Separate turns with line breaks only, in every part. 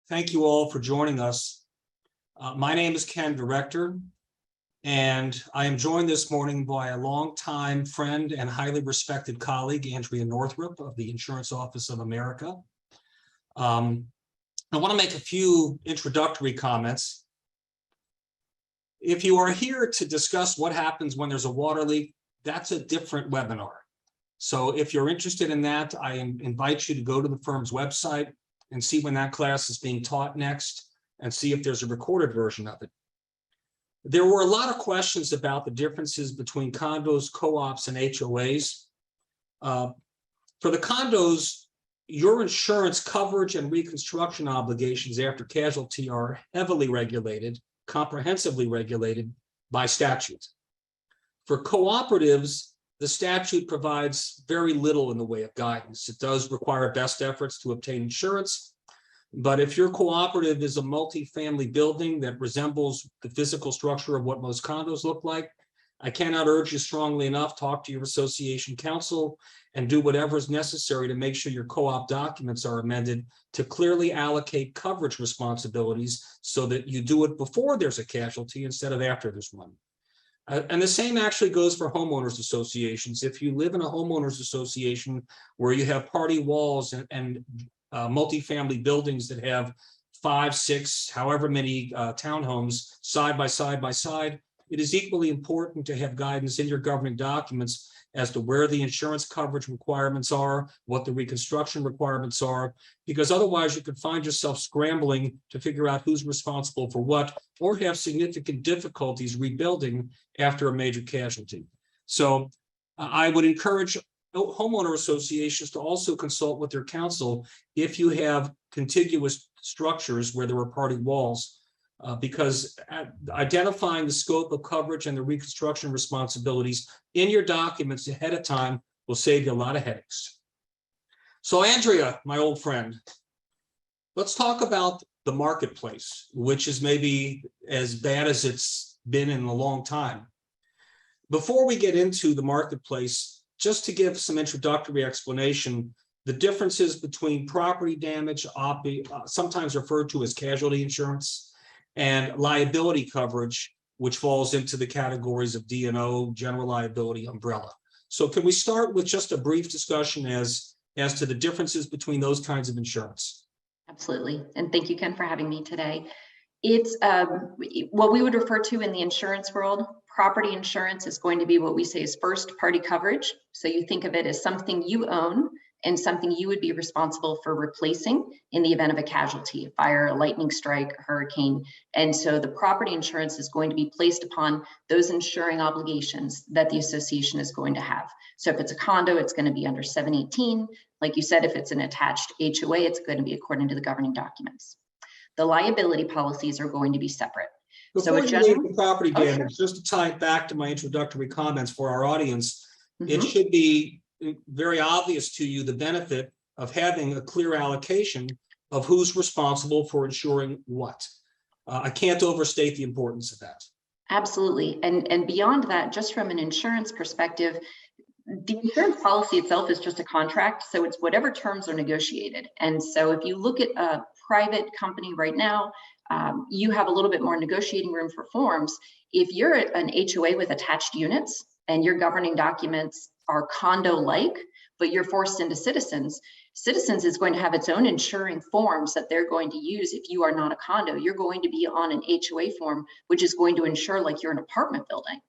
Thank you all for joining us. My name is Ken, Director, and I am joined this morning by a longtime friend and highly respected colleague, Andrea Northrup of the Insurance Office of America. I want to make a few introductory comments. If you are here to discuss what happens when there's a water leak, that's a different webinar. So if you're interested in that, I invite you to go to the firm's website and see when that class is being taught next and see if there's a recorded version of it. There were a lot of questions about the differences between condos, co-ops, and HOAs. For the condos, your insurance coverage and reconstruction obligations after casualty are heavily regulated, comprehensively regulated by statute. For cooperatives, the statute provides very little in the way of guidance. It does require best efforts to obtain insurance, but if your cooperative is a multifamily building that resembles the physical structure of what most condos look like, I cannot urge you strongly enough, talk to your association counsel and do whatever is necessary to make sure your co-op documents are amended to clearly allocate coverage responsibilities so that you do it before there's a casualty instead of after there's one. And the same actually goes for homeowners associations. If you live in a homeowners association where you have party walls and multifamily buildings that have 5, 6, however many townhomes side by side, it is equally important to have guidance in your governing documents as to where the insurance coverage requirements are, what the reconstruction requirements are, because otherwise you could find yourself scrambling to figure out who's responsible for what, or have significant difficulties rebuilding after a major casualty. So I would encourage homeowner associations to also consult with their counsel if you have contiguous structures where there are party walls. Because identifying the scope of coverage and the reconstruction responsibilities in your documents ahead of time will save you a lot of headaches. So Andrea, my old friend, let's talk about the marketplace, which is maybe as bad as it's been in a long time. Before we get into the marketplace, just to give some introductory explanation, the differences between property damage, sometimes referred to as casualty insurance, and liability coverage, which falls into the categories of D&O, general liability, umbrella. So can we start with just a brief discussion as to the differences between those kinds of insurance?
Absolutely. And thank you, Ken, for having me today. It's what we would refer to in the insurance world. Property insurance is going to be what we say is first party coverage. So you think of it as something you own and something you would be responsible for replacing in the event of a casualty, a fire, a lightning strike, a hurricane. And so the property insurance is going to be placed upon those insuring obligations that the association is going to have. So if it's a condo, it's going to be under 718. Like you said, if it's an attached HOA, it's going to be according to the governing documents. The liability policies are going to be separate.
Before you leave the property damage, just to tie it back to my introductory comments for our audience, it should be very obvious to you the benefit of having a clear allocation of who's responsible for ensuring what. I can't overstate the importance of that.
Absolutely. And beyond that, just from an insurance perspective, the insurance policy itself is just a contract. So it's whatever terms are negotiated. And so if you look at a private company right now, you have a little bit more negotiating room for forms. If you're an HOA with attached units and your governing documents are condo-like, but you're forced into Citizens, Citizens is going to have its own insuring forms that they're going to use. If you are not a condo, you're going to be on an HOA form, which is going to insure like you're an apartment building.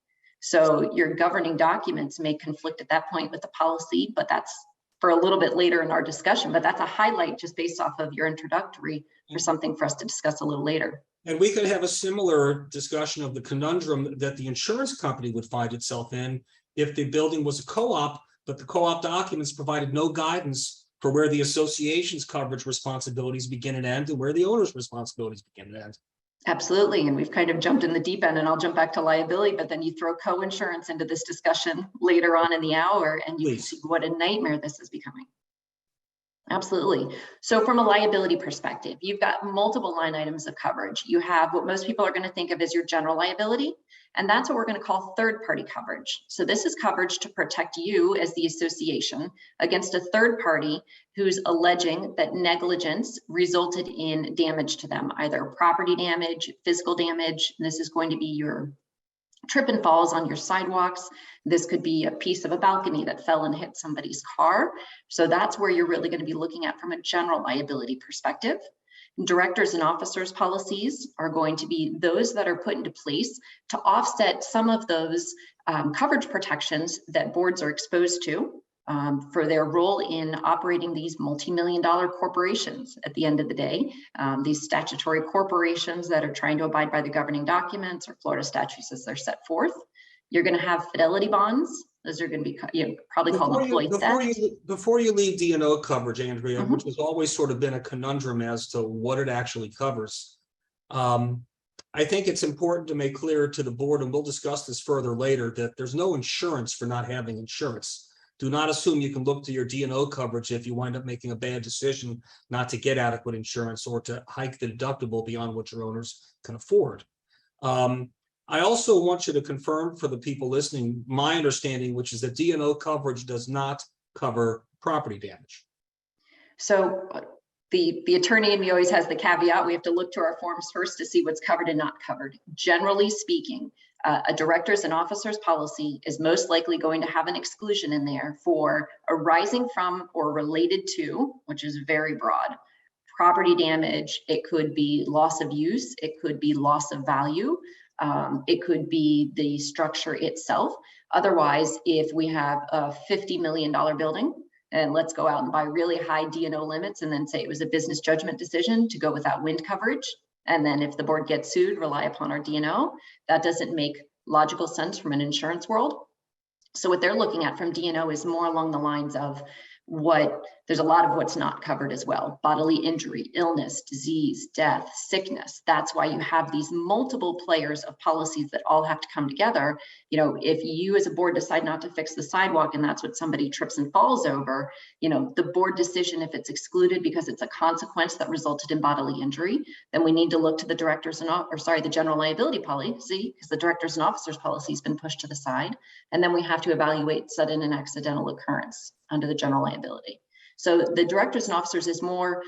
So your governing documents may conflict at that point with the policy, but that's for a little bit later in our discussion, but that's a highlight just based off of your introductory for something for us to discuss a little later.
And we could have a similar discussion of the conundrum that the insurance company would find itself in if the building was a co-op, but the co-op documents provided no guidance for where the association's coverage responsibilities begin and end and where the owner's responsibilities begin and end.
Absolutely. And we've kind of jumped in the deep end, and I'll jump back to liability, but then you throw co-insurance into this discussion later on in the hour and you can see what a nightmare this is becoming. Absolutely. So from a liability perspective, you've got multiple line items of coverage. You have what most people are going to think of as your general liability, and that's what we're going to call third-party coverage. So this is coverage to protect you as the association against a third party who's alleging that negligence resulted in damage to them, either property damage, physical damage. This is going to be your trip and falls on your sidewalks. This could be a piece of a balcony that fell and hit somebody's car. So that's where you're really going to be looking at from a general liability perspective. Directors and officers policies are going to be those that are put into place to offset some of those coverage protections that boards are exposed to for their role in operating these multi-million-dollar corporations at the end of the day. These statutory corporations that are trying to abide by the governing documents or Florida statutes as they're set forth. You're going to have fidelity bonds. Those are going to be probably called employee theft.
Before you leave D&O coverage, Andrea, which has always sort of been a conundrum as to what it actually covers, I think it's important to make clear to the board, and we'll discuss this further later, that there's no insurance for not having insurance. Do not assume you can look to your D&O coverage if you wind up making a bad decision not to get adequate insurance or to hike the deductible beyond what your owners can afford. I also want you to confirm for the people listening, my understanding, which is that D&O coverage does not cover property damage.
So the attorney in me always has the caveat, we have to look to our forms first to see what's covered and not covered. Generally speaking, a director's and officer's policy is most likely going to have an exclusion in there for arising from or related to, which is very broad, property damage. It could be loss of use. It could be loss of value. It could be the structure itself. Otherwise, if we have a $50 million building, and let's go out and buy really high D&O limits and then say it was a business judgment decision to go without wind coverage. And then if the board gets sued, rely upon our D&O. That doesn't make logical sense from an insurance world. So what they're looking at from D&O is more along the lines of there's a lot of what's not covered as well. Bodily injury, illness, disease, death, sickness. That's why you have these multiple players of policies that all have to come together. If you as a board decide not to fix the sidewalk and that's what somebody trips and falls over, the board decision, if it's excluded because it's a consequence that resulted in bodily injury, then we need to look to the the general liability policy, because the directors and officers policy has been pushed to the side. And then we have to evaluate sudden and accidental occurrence under the general liability. So the directors and officers is more,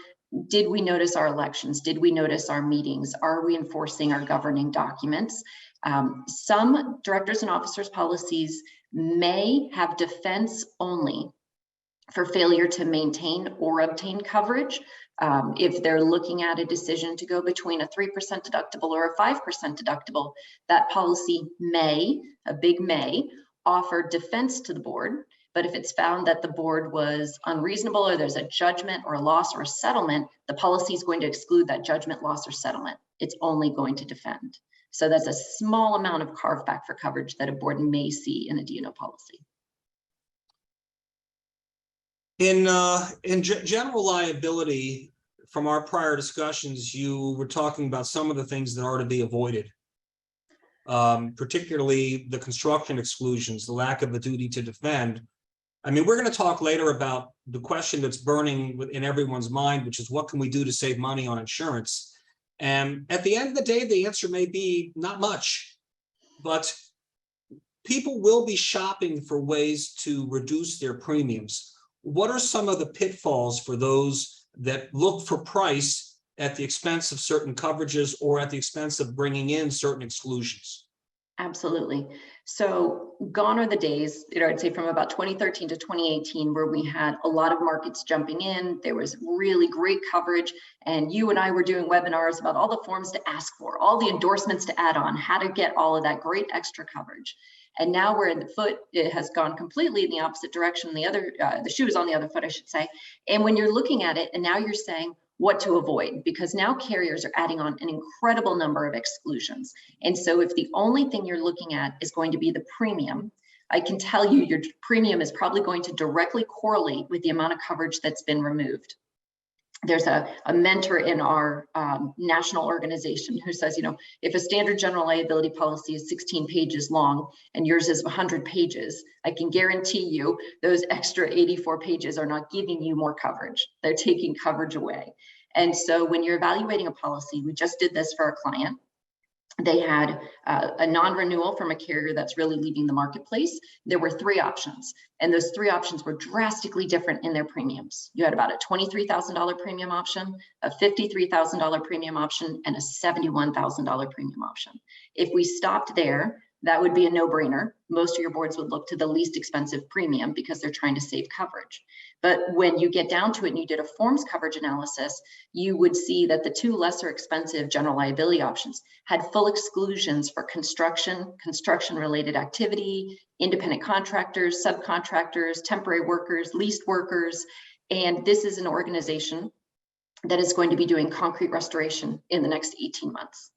did we notice our elections? Did we notice our meetings? Are we enforcing our governing documents? Some directors and officers policies may have defense only for failure to maintain or obtain coverage. If they're looking at a decision to go between a 3% deductible or a 5% deductible, that policy may, a big may, offer defense to the board. But if it's found that the board was unreasonable or there's a judgment or a loss or a settlement, the policy is going to exclude that judgment, loss, or settlement. It's only going to defend. So that's a small amount of carve back for coverage that a board may see in a D&O policy.
In general liability, from our prior discussions, you were talking about some of the things that are to be avoided. Particularly the construction exclusions, the lack of a duty to defend. I mean, we're going to talk later about the question that's burning in everyone's mind, which is what can we do to save money on insurance? And at the end of the day, the answer may be not much, but people will be shopping for ways to reduce their premiums. What are some of the pitfalls for those that look for price at the expense of certain coverages or at the expense of bringing in certain exclusions?
Absolutely. So gone are the days, I'd say from about 2013 to 2018, where we had a lot of markets jumping in. There was really great coverage. And you and I were doing webinars about all the forms to ask for, all the endorsements to add on, how to get all of that great extra coverage. And now we're in the foot, it has gone completely in the opposite direction. The shoe is on the other foot, I should say. And when you're looking at it, and now you're saying, what to avoid, because now carriers are adding on an incredible number of exclusions. And so if the only thing you're looking at is going to be the premium, I can tell you your premium is probably going to directly correlate with the amount of coverage that's been removed. there's a mentor in our national organization who says, if a standard general liability policy is 16 pages long and yours is 100 pages, I can guarantee you those extra 84 pages are not giving you more coverage. They're taking coverage away. And so when you're evaluating a policy, we just did this for a client. They had a non-renewal from a carrier that's really leaving the marketplace. There were 3 options, and those 3 options were drastically different in their premiums. You had about a $23,000 premium option, a $53,000 premium option, and a $71,000 premium option. If we stopped there, that would be a no-brainer. Most of your boards would look to the least expensive premium because they're trying to save coverage. But when you get down to it and you did a forms coverage analysis, you would see that the 2 lesser expensive general liability options had full exclusions for construction-related activity, independent contractors, subcontractors, temporary workers, leased workers. And this is an organization that is going to be doing concrete restoration in the next 18 months.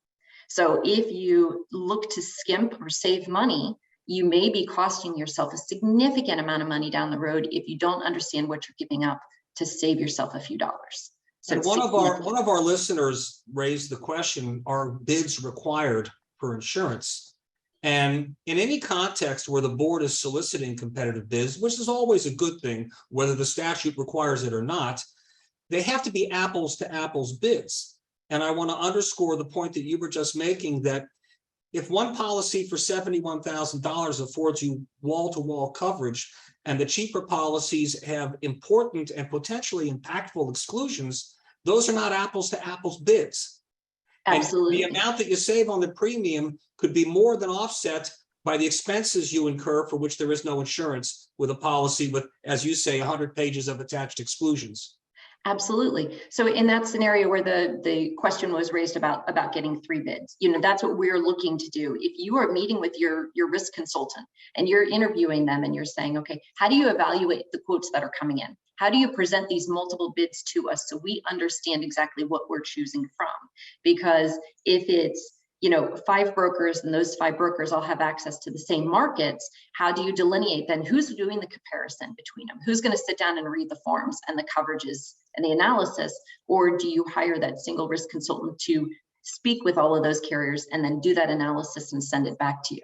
So if you look to skimp or save money, you may be costing yourself a significant amount of money down the road if you don't understand what you're giving up to save yourself a few dollars. So
and one of our listeners raised the question, are bids required for insurance? And in any context where the board is soliciting competitive bids, which is always a good thing, whether the statute requires it or not, they have to be apples to apples bids. And I want to underscore the point that you were just making, that if one policy for $71,000 affords you wall-to-wall coverage, and the cheaper policies have important and potentially impactful exclusions, those are not apples to apples bids.
Absolutely.
And the amount that you save on the premium could be more than offset by the expenses you incur for which there is no insurance with a policy with, as you say, 100 pages of attached exclusions.
Absolutely. So in that scenario where the question was raised about getting 3 bids, that's what we're looking to do. If you are meeting with your risk consultant and you're interviewing them and you're saying, okay, how do you evaluate the quotes that are coming in? How do you present these multiple bids to us so we understand exactly what we're choosing from? Because if it's 5 brokers and those 5 brokers all have access to the same markets, how do you delineate then who's doing the comparison between them? Who's going to sit down and read the forms and the coverages and the analysis? Or do you hire that single risk consultant to speak with all of those carriers and then do that analysis and send it back to you?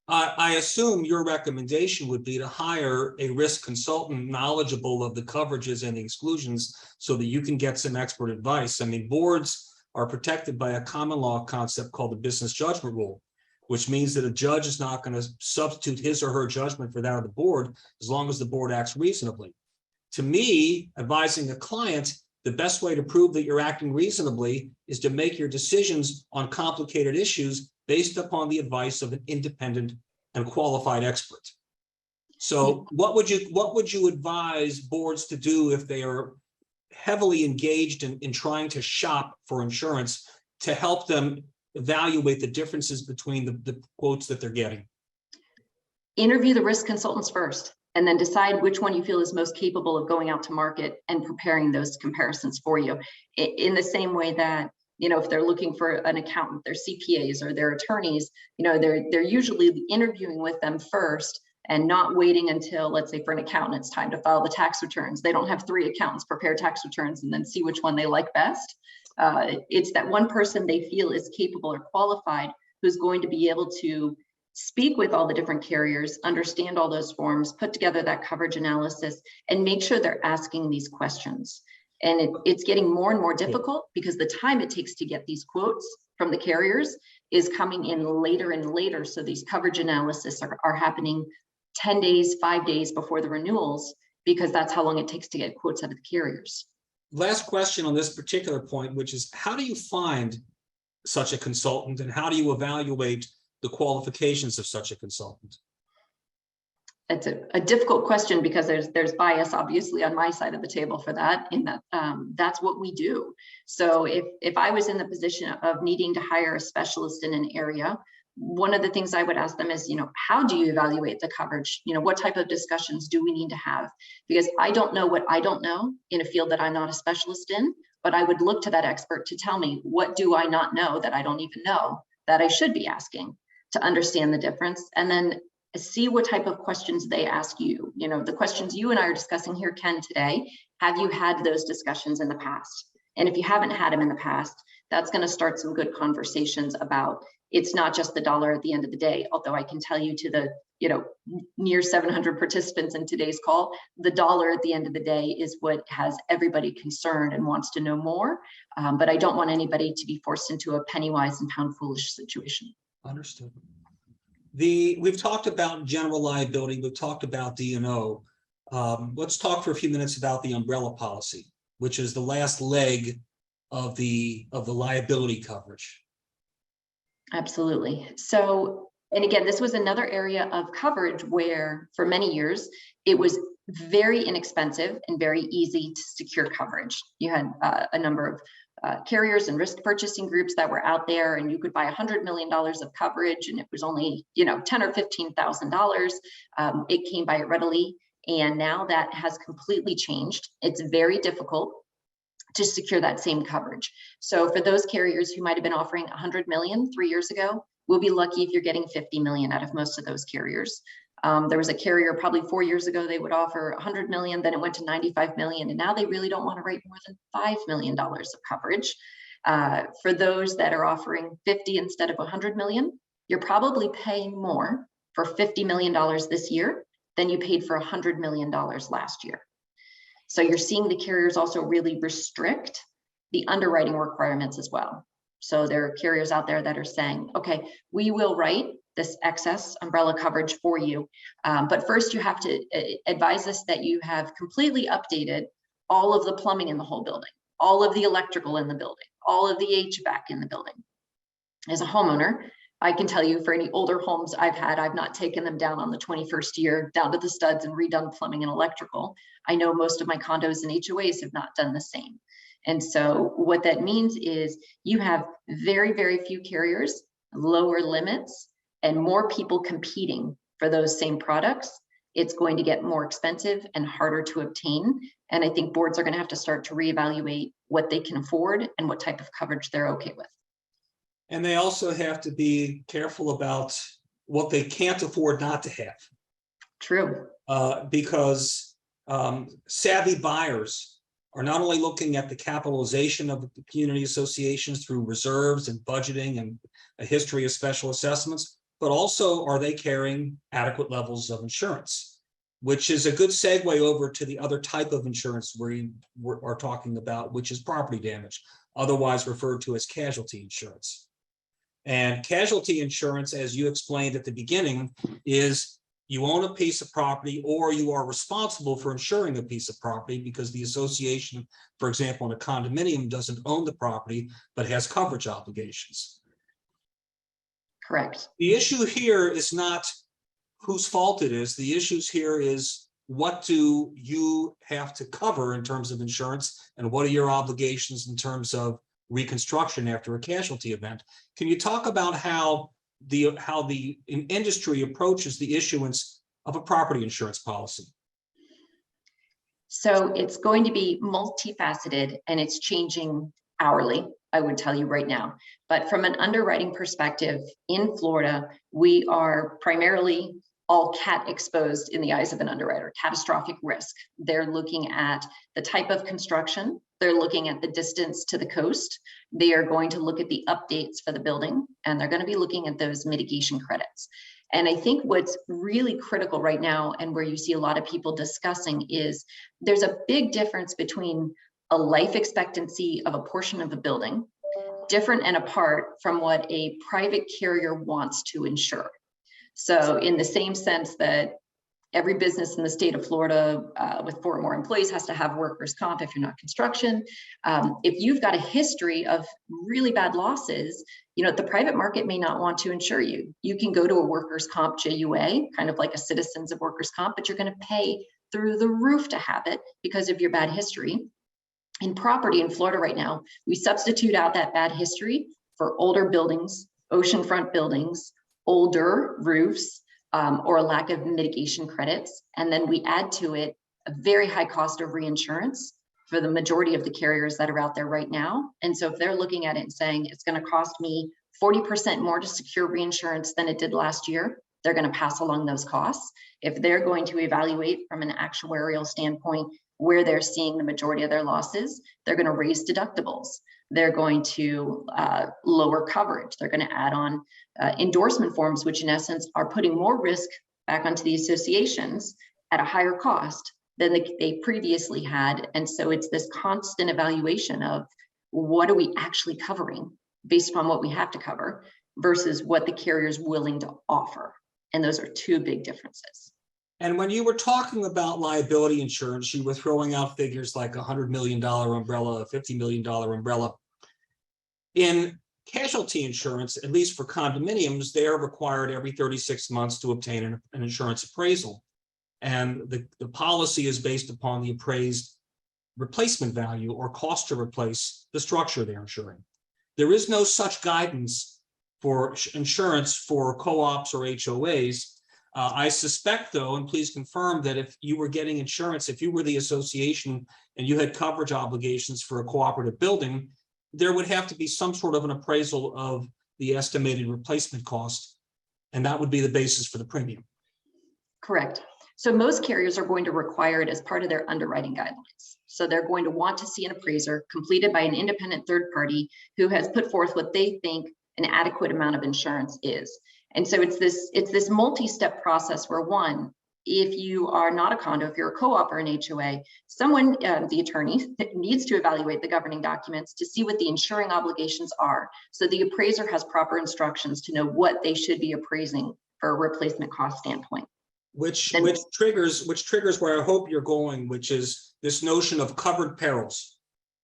I assume your recommendation would be to hire a risk consultant knowledgeable of the coverages and the exclusions so that you can get some expert advice. I mean, boards are protected by a common law concept called the business judgment rule, which means that a judge is not going to substitute his or her judgment for that of the board as long as the board acts reasonably. To me, advising a client, the best way to prove that you're acting reasonably is to make your decisions on complicated issues based upon the advice of an independent and qualified expert. So what would you advise boards to do if they are heavily engaged in trying to shop for insurance to help them evaluate the differences between the quotes that they're getting?
Interview the risk consultants first, and then decide which one you feel is most capable of going out to market and preparing those comparisons for you. In the same way that, if they're looking for an accountant, their CPAs or their attorneys, they're usually interviewing with them first and not waiting until, let's say, for an accountant, it's time to file the tax returns. They don't have 3 accountants prepare tax returns and then see which one they like best. It's that one person they feel is capable or qualified who's going to be able to speak with all the different carriers, understand all those forms, put together that coverage analysis, and make sure they're asking these questions. And it's getting more and more difficult because the time it takes to get these quotes from the carriers is coming in later and later. So these coverage analysis are happening 10 days, 5 days before the renewals, because that's how long it takes to get quotes out of the carriers.
Last question on this particular point, which is, how do you find such a consultant and how do you evaluate the qualifications of such a consultant?
It's a difficult question because there's bias obviously on my side of the table for that, in that that's what we do. So if I was in the position of needing to hire a specialist in an area, one of the things I would ask them is, how do you evaluate the coverage? What type of discussions do we need to have? Because I don't know what I don't know in a field that I'm not a specialist in, but I would look to that expert to tell me, what do I not know that I don't even know that I should be asking to understand the difference? And then see what type of questions they ask you. The questions you and I are discussing here, Ken, today, have you had those discussions in the past? And if you haven't had them in the past, that's going to start some good conversations about it's not just the dollar at the end of the day. Although I can tell you to the, near 700 participants in today's call, the dollar at the end of the day is what has everybody concerned and wants to know more. But I don't want anybody to be forced into a penny wise and pound foolish situation.
Understood. We've talked about general liability. We've talked about D&O. Let's talk for a few minutes about the umbrella policy, which is the last leg of the liability coverage.
Absolutely. So, and again, this was another area of coverage where for many years, it was very inexpensive and very easy to secure coverage. You had a number of carriers and risk purchasing groups that were out there, and you could buy $100 million of coverage, and it was only, $10,000 or $15,000. It came by readily, and now that has completely changed. It's very difficult to secure that same coverage. So for those carriers who might have been offering 100 million 3 years ago, we'll be lucky if you're getting 50 million out of most of those carriers. There was a carrier probably 4 years ago, they would offer 100 million, then it went to 95 million, and now they really don't want to write more than $5 million of coverage. For those that are offering 50 instead of 100 million, you're probably paying more for $50 million this year than you paid for $100 million last year. So you're seeing the carriers also really restrict the underwriting requirements as well. So there are carriers out there that are saying, okay, we will write this excess umbrella coverage for you. But first you have to advise us that you have completely updated all of the plumbing in the whole building, all of the electrical in the building, all of the HVAC in the building. As a homeowner, I can tell you for any older homes I've had, I've not taken them down on the 21st year, down to the studs and redone plumbing and electrical. I know most of my condos and HOAs have not done the same. And so what that means is you have very, very few carriers, lower limits, and more people competing for those same products. It's going to get more expensive and harder to obtain. And I think boards are going to have to start to reevaluate what they can afford and what type of coverage they're okay with.
And they also have to be careful about what they can't afford not to have.
True.
Because savvy buyers are not only looking at the capitalization of the community associations through reserves and budgeting and a history of special assessments, but also are they carrying adequate levels of insurance, which is a good segue over to the other type of insurance we are talking about, which is property damage, otherwise referred to as casualty insurance. And casualty insurance, as you explained at the beginning, is you own a piece of property or you are responsible for insuring a piece of property because the association, for example, in a condominium doesn't own the property, but has coverage obligations.
Correct.
The issue here is not whose fault it is. The issues here is what do you have to cover in terms of insurance and what are your obligations in terms of reconstruction after a casualty event. Can you talk about how the industry approaches the issuance of a property insurance policy?
So it's going to be multifaceted and it's changing hourly, I would tell you right now. But from an underwriting perspective in Florida, we are primarily all cat exposed in the eyes of an underwriter, catastrophic risk. They're looking at the type of construction. They're looking at the distance to the coast. They are going to look at the updates for the building, and they're going to be looking at those mitigation credits. And I think what's really critical right now, and where you see a lot of people discussing, is there's a big difference between a life expectancy of a portion of a building, different and apart from what a private carrier wants to insure. So in the same sense that every business in the state of Florida with 4 or more employees has to have workers' comp if you're not construction. If you've got a history of really bad losses, the private market may not want to insure you. You can go to a workers' comp JUA, kind of like a Citizens of Workers' Comp, but you're going to pay through the roof to have it because of your bad history. In property in Florida right now, we substitute out that bad history for older buildings, oceanfront buildings, older roofs, or a lack of mitigation credits. And then we add to it a very high cost of reinsurance for the majority of the carriers that are out there right now. And so if they're looking at it and saying it's going to cost me 40% more to secure reinsurance than it did last year, they're going to pass along those costs. If they're going to evaluate from an actuarial standpoint where they're seeing the majority of their losses, they're going to raise deductibles. They're going to lower coverage. They're going to add on endorsement forms, which in essence are putting more risk back onto the associations at a higher cost than they previously had. And so it's this constant evaluation of what are we actually covering based upon what we have to cover versus what the carrier is willing to offer. And those are two big differences.
And when you were talking about liability insurance, you were throwing out figures like $100 million umbrella, a $50 million umbrella. In casualty insurance, at least for condominiums, they are required every 36 months to obtain an insurance appraisal. And the policy is based upon the appraised replacement value or cost to replace the structure they're insuring. There is no such guidance for insurance for co-ops or HOAs. I suspect, though, and please confirm, that if you were getting insurance, if you were the association and you had coverage obligations for a cooperative building, there would have to be some sort of an appraisal of the estimated replacement cost, and that would be the basis for the premium.
Correct. So most carriers are going to require it as part of their underwriting guidelines. So they're going to want to see an appraiser completed by an independent third party who has put forth what they think an adequate amount of insurance is. And so it's this multi-step process where, one, if you are not a condo, if you're a co-op or an HOA, someone, the attorney, needs to evaluate the governing documents to see what the insuring obligations are. So the appraiser has proper instructions to know what they should be appraising for a replacement cost standpoint.
Which triggers where I hope you're going, which is this notion of covered perils.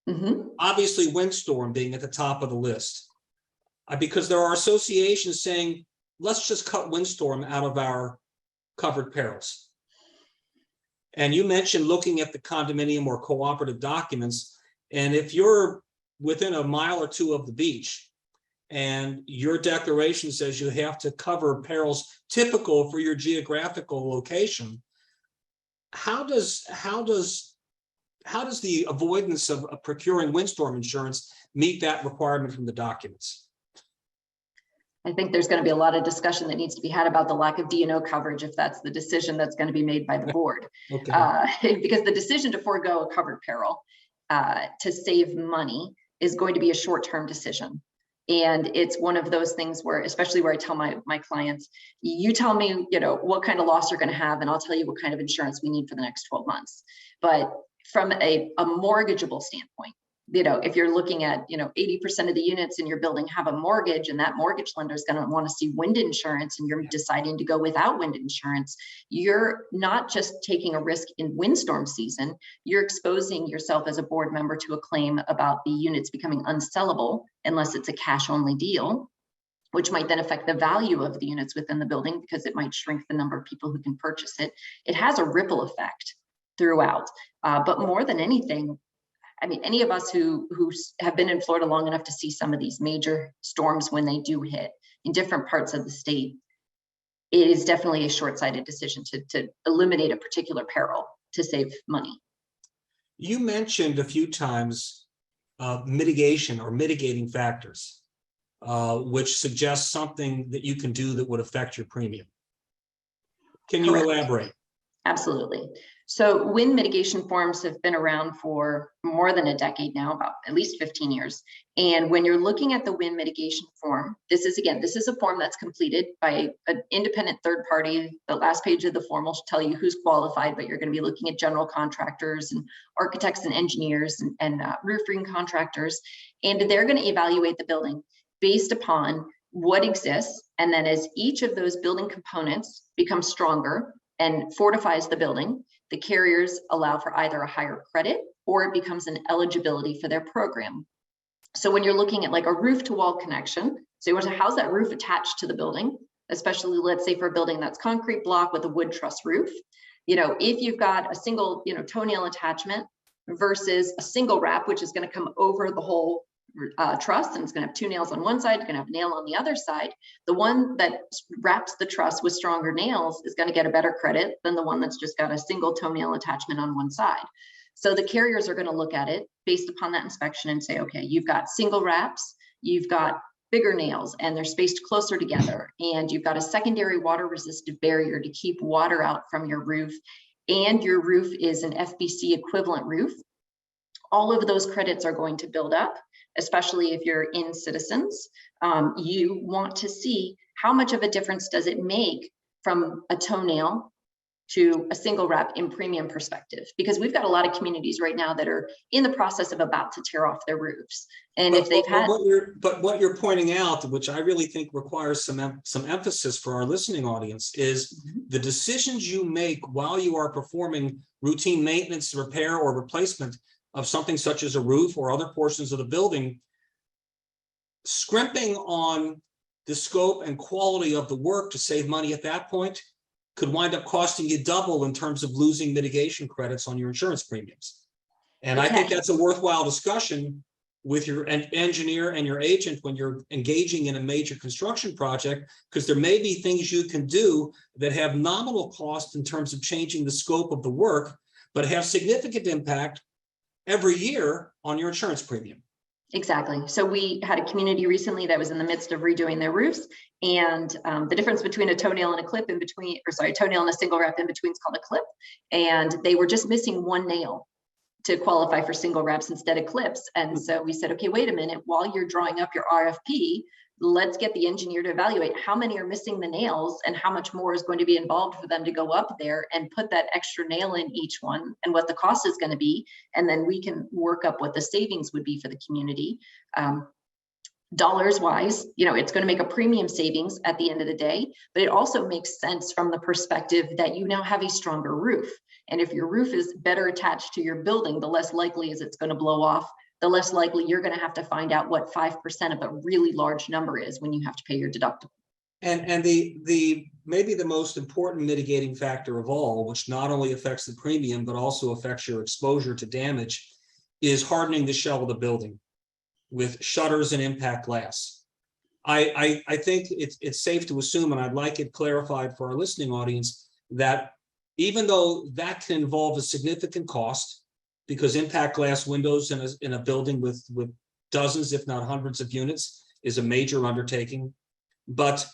Mm-hmm.
Obviously, windstorm being at the top of the list, because there are associations saying, let's just cut windstorm out of our covered perils. And you mentioned looking at the condominium or cooperative documents, and if you're within a mile or two of the beach and your declaration says you have to cover perils typical for your geographical location, how does the avoidance of procuring windstorm insurance meet that requirement from the documents?
I think there's going to be a lot of discussion that needs to be had about the lack of D&O coverage if that's the decision that's going to be made by the board. Okay. Because the decision to forego a covered peril to save money is going to be a short-term decision. And it's one of those things where, especially where I tell my clients, you tell me, what kind of loss you're going to have, and I'll tell you what kind of insurance we need for the next 12 months. But from a mortgageable standpoint, if you're looking at, 80% of the units in your building have a mortgage, and that mortgage lender is going to want to see wind insurance, and you're deciding to go without wind insurance, you're not just taking a risk in windstorm season, you're exposing yourself as a board member to a claim about the units becoming unsellable unless it's a cash only deal, which might then affect the value of the units within the building because it might shrink the number of people who can purchase it. It has a ripple effect throughout. But more than anything, any of us who have been in Florida long enough to see some of these major storms when they do hit in different parts of the state, it is definitely a short-sighted decision to eliminate a particular peril to save money.
You mentioned a few times mitigation or mitigating factors, which suggests something that you can do that would affect your premium. Can you elaborate?
Absolutely. So wind mitigation forms have been around for more than a decade now, about at least 15 years. And when you're looking at the wind mitigation form, this is a form that's completed by an independent third party. The last page of the form will tell you who's qualified, but you're going to be looking at general contractors and architects and engineers and roofing contractors. And they're going to evaluate the building based upon what exists. And then as each of those building components becomes stronger and fortifies the building, the carriers allow for either a higher credit or it becomes an eligibility for their program. So when you're looking at like a roof to wall connection, so you want to house that roof attached to the building, especially let's say for a building that's concrete block with a wood truss roof, if you've got a single, toenail attachment versus a single wrap, which is going to come over the whole truss, and it's going to have two nails on one side, you're going to have a nail on the other side. The one that wraps the truss with stronger nails is going to get a better credit than the one that's just got a single toenail attachment on one side. So the carriers are going to look at it based upon that inspection and say, okay, you've got single wraps, you've got bigger nails, and they're spaced closer together, and you've got a secondary water resistive barrier to keep water out from your roof. and your roof is an FBC equivalent roof, all of those credits are going to build up, especially if you're in Citizens. You want to see how much of a difference does it make from a toenail to a single wrap in premium perspective, because we've got a lot of communities right now that are in the process of about to tear off their roofs. And if they've had
what you're pointing out, which I really think requires some emphasis for our listening audience, is the decisions you make while you are performing routine maintenance, repair, or replacement of something such as a roof or other portions of the building, scrimping on the scope and quality of the work to save money at that point could wind up costing you double in terms of losing mitigation credits on your insurance premiums. And I think that's a worthwhile discussion with your engineer and your agent when you're engaging in a major construction project, because there may be things you can do that have nominal cost in terms of changing the scope of the work, but have significant impact every year on your insurance premium.
Exactly. So we had a community recently that was in the midst of redoing their roofs, and the difference between a toenail and a clip in between, or sorry, toenail and a single wrap in between is called a clip. And they were just missing one nail to qualify for single wraps instead of clips. And so we said, okay, wait a minute, while you're drawing up your RFP, let's get the engineer to evaluate how many are missing the nails and how much more is going to be involved for them to go up there and put that extra nail in each one and what the cost is going to be. And then we can work up what the savings would be for the community. Dollars wise, it's going to make a premium savings at the end of the day, but it also makes sense from the perspective that you now have a stronger roof. And if your roof is better attached to your building, the less likely is it's going to blow off, the less likely you're going to have to find out what 5% of a really large number is when you have to pay your deductible.
And the maybe the most important mitigating factor of all, which not only affects the premium, but also affects your exposure to damage, is hardening the shell of the building with shutters and impact glass. I think it's safe to assume, and I'd like it clarified for our listening audience, that even though that can involve a significant cost, because impact glass windows in a building with dozens, if not hundreds of units is a major undertaking. But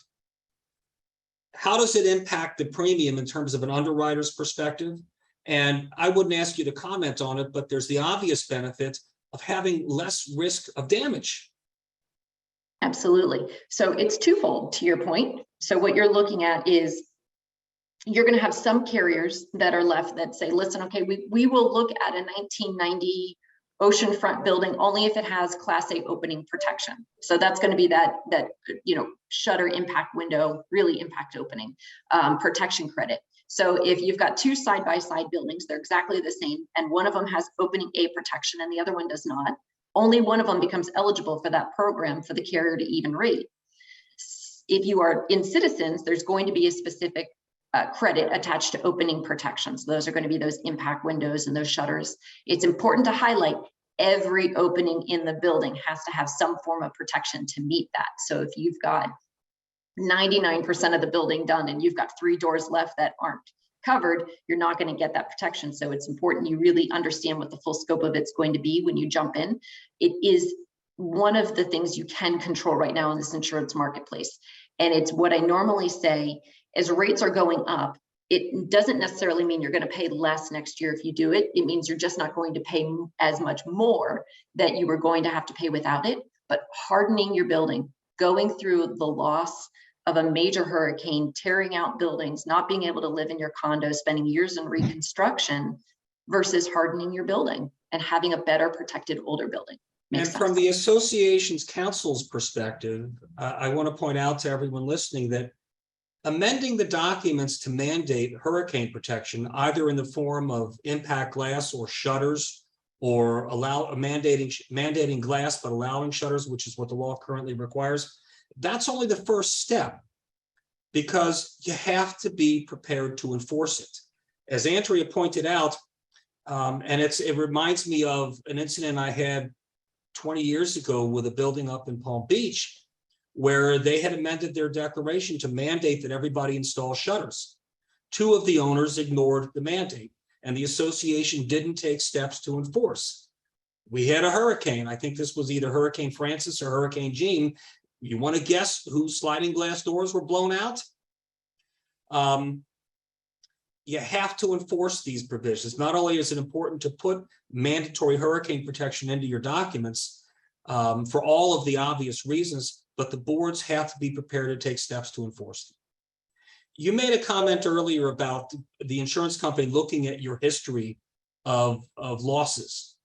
how does it impact the premium in terms of an underwriter's perspective? And I wouldn't ask you to comment on it, but there's the obvious benefit of having less risk of damage.
Absolutely. So it's twofold to your point. So what you're looking at is you're going to have some carriers that are left that say, listen, okay, we will look at a 1990 oceanfront building only if it has Class A opening protection. So that's going to be that shutter impact window, really impact opening protection credit. So if you've got two side-by-side buildings, they're exactly the same, and one of them has opening A protection and the other one does not, only one of them becomes eligible for that program for the carrier to even rate. If you are in Citizens, there's going to be a specific credit attached to opening protections. Those are going to be those impact windows and those shutters. It's important to highlight every opening in the building has to have some form of protection to meet that. So if you've got 99% of the building done and you've got 3 doors left that aren't covered, you're not going to get that protection. So it's important you really understand what the full scope of it's going to be when you jump in. It is one of the things you can control right now in this insurance marketplace. And it's what I normally say, as rates are going up, it doesn't necessarily mean you're going to pay less next year if you do it. It means you're just not going to pay as much more that you were going to have to pay without it. But hardening your building, going through the loss of a major hurricane, tearing out buildings, not being able to live in your condo, spending years in reconstruction versus hardening your building and having a better protected older building.
And from the association's counsel's perspective, I want to point out to everyone listening that amending the documents to mandate hurricane protection, either in the form of impact glass or shutters, or mandating glass but allowing shutters, which is what the law currently requires, that's only the first step, because you have to be prepared to enforce it. As Andrea pointed out, and it reminds me of an incident I had 20 years ago with a building up in Palm Beach, where they had amended their declaration to mandate that everybody install shutters. 2 of the owners ignored the mandate, and the association didn't take steps to enforce. We had a hurricane. I think this was either Hurricane Francis or Hurricane Jean. You want to guess whose sliding glass doors were blown out? you have to enforce these provisions. Not only is it important to put mandatory hurricane protection into your documents for all of the obvious reasons, but the boards have to be prepared to take steps to enforce them. You made a comment earlier about the insurance company looking at your history of losses.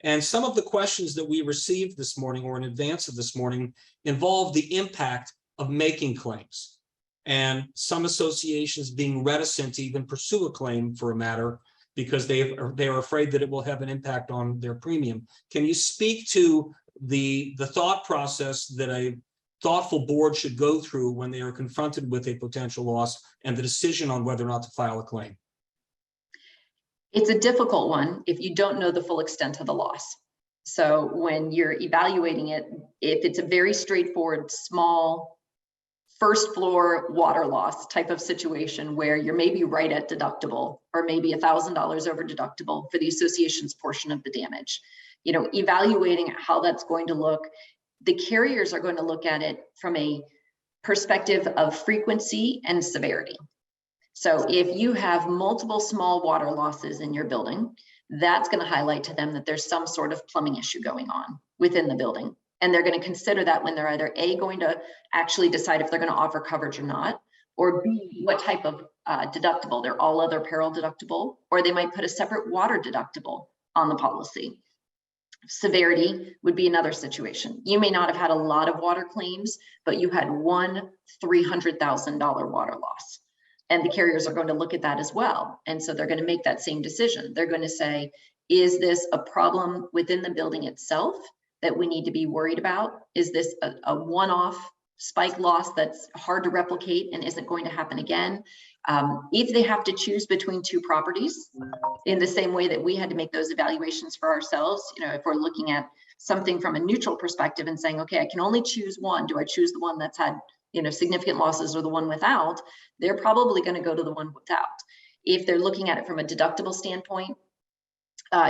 And some of the questions that we received this morning or in advance of this morning involve the impact of making claims, and some associations being reticent to even pursue a claim for a matter because they are afraid that it will have an impact on their premium. Can you speak to the thought process that a thoughtful board should go through when they are confronted with a potential loss and the decision on whether or not to file a claim?
It's a difficult one if you don't know the full extent of the loss. So when you're evaluating it, if it's a very straightforward, small, first floor water loss type of situation where you're maybe right at deductible or maybe $1,000 over deductible for the association's portion of the damage, evaluating how that's going to look, the carriers are going to look at it from a perspective of frequency and severity. So if you have multiple small water losses in your building, that's going to highlight to them that there's some sort of plumbing issue going on within the building. And they're going to consider that when they're either A, going to actually decide if they're going to offer coverage or not, or B, what type of deductible, their all other peril deductible, or they might put a separate water deductible on the policy. Severity would be another situation. You may not have had a lot of water claims, but you had one $300,000 water loss. And the carriers are going to look at that as well. And so they're going to make that same decision. They're going to say, is this a problem within the building itself that we need to be worried about? Is this a one-off spike loss that's hard to replicate and isn't going to happen again? If they have to choose between two properties, in the same way that we had to make those evaluations for ourselves, if we're looking at something from a neutral perspective and saying, okay, I can only choose one. Do I choose the one that's had significant losses or the one without? They're probably going to go to the one without. If they're looking at it from a deductible standpoint,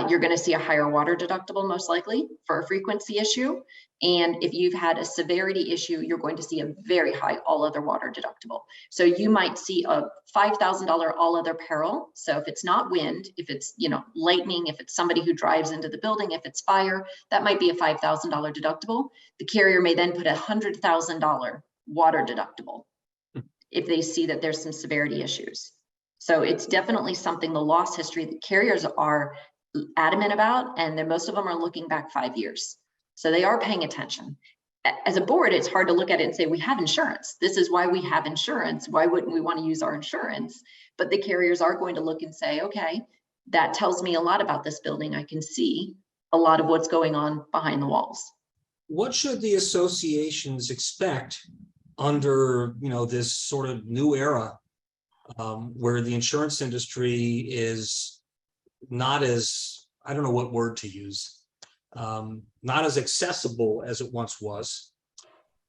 you're going to see a higher water deductible most likely for a frequency issue. And if you've had a severity issue, you're going to see a very high all other water deductible. So you might see a $5,000 all other peril. So if it's not wind, if it's lightning, if it's somebody who drives into the building, if it's fire, that might be a $5,000 deductible. The carrier may then put a $100,000 water deductible if they see that there's some severity issues. So it's definitely something, the loss history, the carriers are adamant about, and then most of them are looking back 5 years. So they are paying attention. As a board, it's hard to look at it and say, we have insurance. This is why we have insurance. Why wouldn't we want to use our insurance? But the carriers are going to look and say, okay, that tells me a lot about this building. I can see a lot of what's going on behind the walls.
What should the associations expect under this sort of new era where the insurance industry is not as, I don't know what word to use, not as accessible as it once was?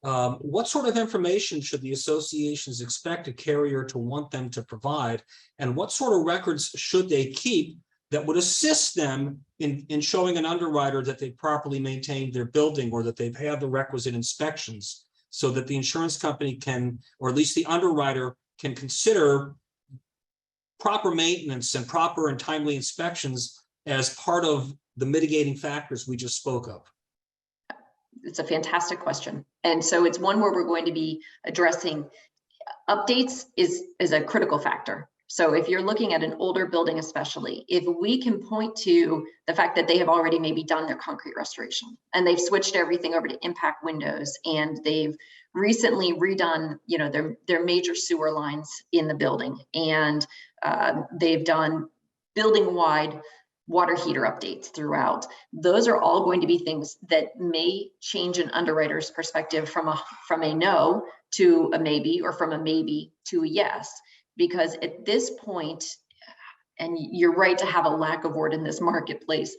What sort of information should the associations expect a carrier to want them to provide? And what sort of records should they keep that would assist them in showing an underwriter that they properly maintained their building or that they've had the requisite inspections, so that the insurance company can, or at least the underwriter can, consider proper maintenance and proper and timely inspections as part of the mitigating factors we just spoke of?
It's a fantastic question. And so it's one where we're going to be addressing updates is a critical factor. So if you're looking at an older building, especially, if we can point to the fact that they have already maybe done their concrete restoration and they've switched everything over to impact windows, and they've recently redone, their major sewer lines in the building, and they've done building-wide water heater updates throughout. Those are all going to be things that may change an underwriter's perspective from a no to a maybe, or from a maybe to a yes. Because at this point, and you're right to have a lack of word in this marketplace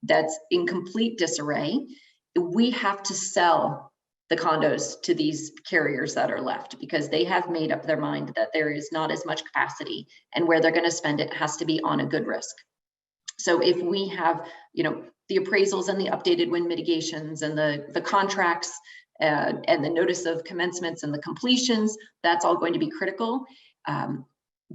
that's in complete disarray, we have to sell the condos to these carriers that are left, because they have made up their mind that there is not as much capacity, and where they're going to spend it has to be on a good risk. So if we have, the appraisals and the updated wind mitigations and the contracts and the notice of commencements and the completions, that's all going to be critical.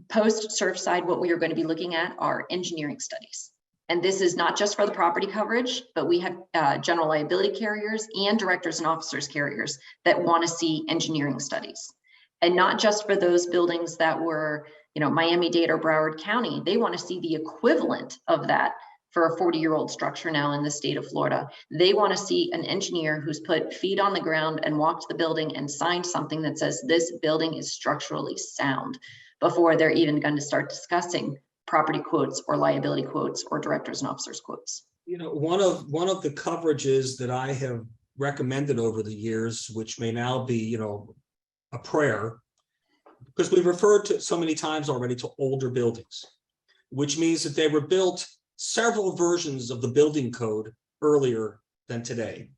Post Surfside, what we are going to be looking at are engineering studies. And this is not just for the property coverage, but we have general liability carriers and directors and officers carriers that want to see engineering studies. And not just for those buildings that were, Miami-Dade or Broward County. They want to see the equivalent of that for a 40-year-old structure now in the state of Florida. They want to see an engineer who's put feet on the ground and walked the building and signed something that says this building is structurally sound before they're even going to start discussing property quotes or liability quotes or directors and officers quotes.
One of the coverages that I have recommended over the years, which may now be, a prayer, because we've referred to so many times already to older buildings, which means that they were built several versions of the building code earlier than today.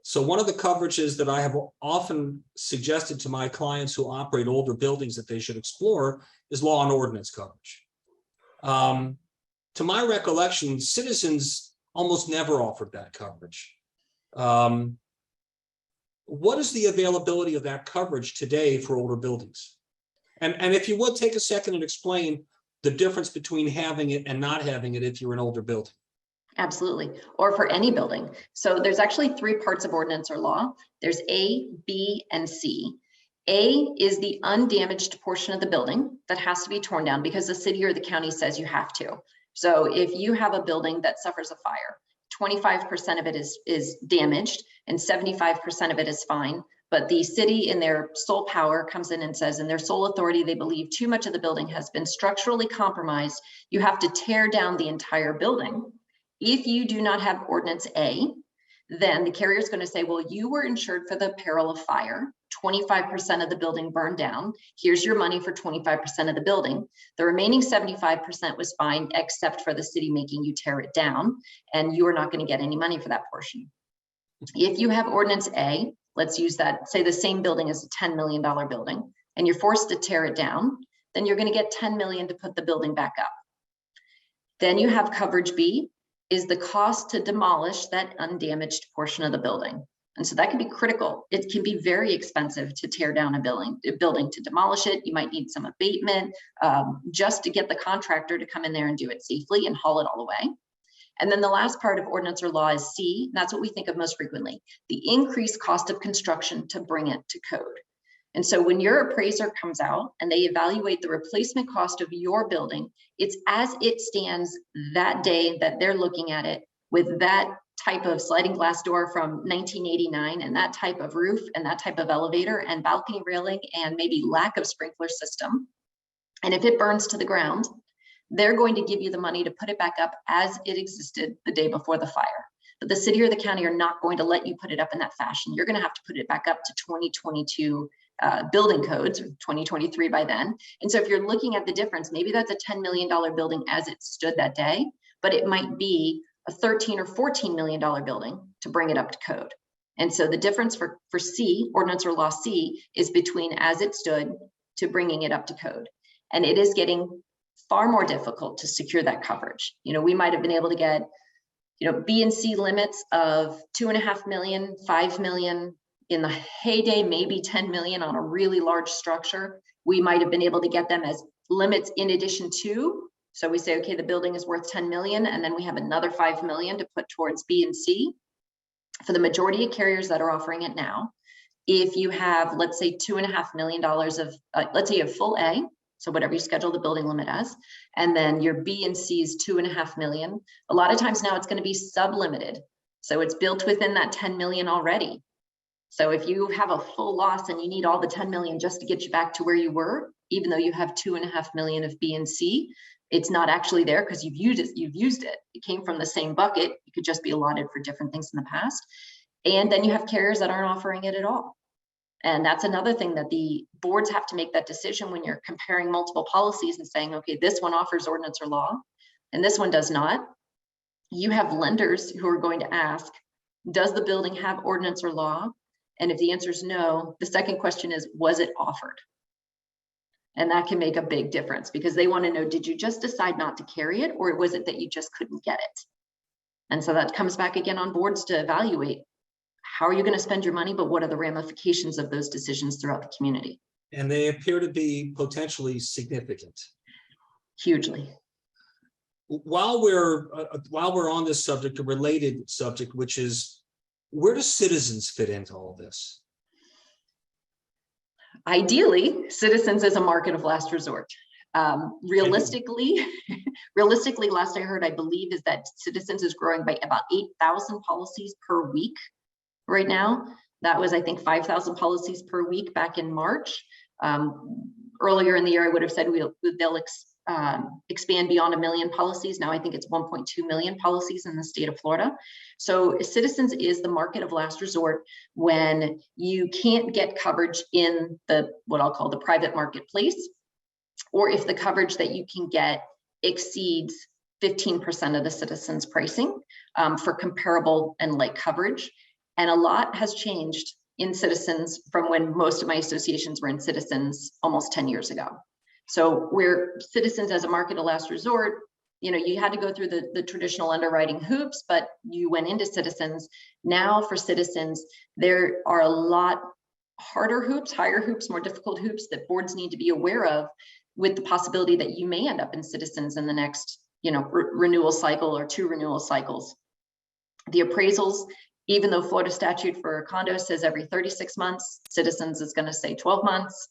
So one of the coverages that I have often suggested to my clients who operate older buildings that they should explore is law and ordinance coverage. To my recollection, Citizens almost never offered that coverage. What is the availability of that coverage today for older buildings? And if you would take a second and explain the difference between having it and not having it if you're an older building.
Absolutely, or for any building. So there's actually 3 parts of ordinance or law. There's A, B, and C. A is the undamaged portion of the building that has to be torn down because the city or the county says you have to. So if you have a building that suffers a fire, 25% of it is damaged and 75% of it is fine. But the city in their sole power comes in and says, in their sole authority, they believe too much of the building has been structurally compromised. You have to tear down the entire building. If you do not have ordinance A, then the carrier is going to say, well, you were insured for the peril of fire. 25% of the building burned down. Here's your money for 25% of the building. The remaining 75% was fine, except for the city making you tear it down, and you are not going to get any money for that portion. If you have ordinance A, let's use that, say the same building is a $10 million building, and you're forced to tear it down, then you're going to get $10 million to put the building back up. Then you have coverage B, is the cost to demolish that undamaged portion of the building. And so that can be critical. It can be very expensive to tear down a building to demolish it. You might need some abatement just to get the contractor to come in there and do it safely and haul it all away. And then the last part of ordinance or law is C. That's what we think of most frequently, the increased cost of construction to bring it to code. And so when your appraiser comes out and they evaluate the replacement cost of your building, it's as it stands that day that they're looking at it with that type of sliding glass door from 1989 and that type of roof and that type of elevator and balcony railing and maybe lack of sprinkler system. And if it burns to the ground, they're going to give you the money to put it back up as it existed the day before the fire. But the city or the county are not going to let you put it up in that fashion. You're going to have to put it back up to 2022 building codes, or 2023 by then. And so if you're looking at the difference, maybe that's a $10 million building as it stood that day, but it might be a $13 or $14 million building to bring it up to code. And so the difference for C, ordinance or law C, is between as it stood to bringing it up to code. And it is getting far more difficult to secure that coverage. We might have been able to get, B and C limits of 2.5 million, 5 million, in the heyday, maybe 10 million on a really large structure. We might have been able to get them as limits in addition to. So we say, okay, the building is worth 10 million, and then we have another 5 million to put towards B and C. For the majority of carriers that are offering it now, if you have, let's say, $2.5 million of, let's say you have full A, so whatever you schedule the building limit as, and then your B and C is 2.5 million. A lot of times now it's going to be sublimited. So it's built within that 10 million already. So if you have a full loss and you need all the 10 million just to get you back to where you were, even though you have 2.5 million of B and C, it's not actually there because you've used it. It came from the same bucket. It could just be allotted for different things in the past. And then you have carriers that aren't offering it at all. And that's another thing that the boards have to make that decision when you're comparing multiple policies and saying, okay, this one offers ordinance or law, and this one does not. You have lenders who are going to ask, does the building have ordinance or law? And if the answer is no, the second question is, was it offered? And that can make a big difference because they want to know, did you just decide not to carry it, or was it that you just couldn't get it? And so that comes back again on boards to evaluate, how are you going to spend your money, but what are the ramifications of those decisions throughout the community?
And they appear to be potentially significant.
Hugely.
While we're on this subject, a related subject, which is, where do citizens fit into all this?
Ideally, Citizens is a market of last resort. Realistically, last I heard, I believe, is that Citizens is growing by about 8,000 policies per week right now. That was, I think, 5,000 policies per week back in March. Earlier in the year, I would have said they'll expand beyond 1 million policies. Now I think it's 1.2 million policies in the state of Florida. So Citizens is the market of last resort when you can't get coverage in the, what I'll call the private marketplace, or if the coverage that you can get exceeds 15% of the Citizens pricing for comparable and like coverage. And a lot has changed in Citizens from when most of my associations were in Citizens almost 10 years ago. So where Citizens as a market of last resort, you had to go through the traditional underwriting hoops, but you went into Citizens. Now for Citizens, there are a lot harder hoops, higher hoops, more difficult hoops that boards need to be aware of, with the possibility that you may end up in Citizens in the next, renewal cycle or 2 renewal cycles. The appraisals, even though Florida statute for condos says every 36 months, Citizens is going to say 12 months.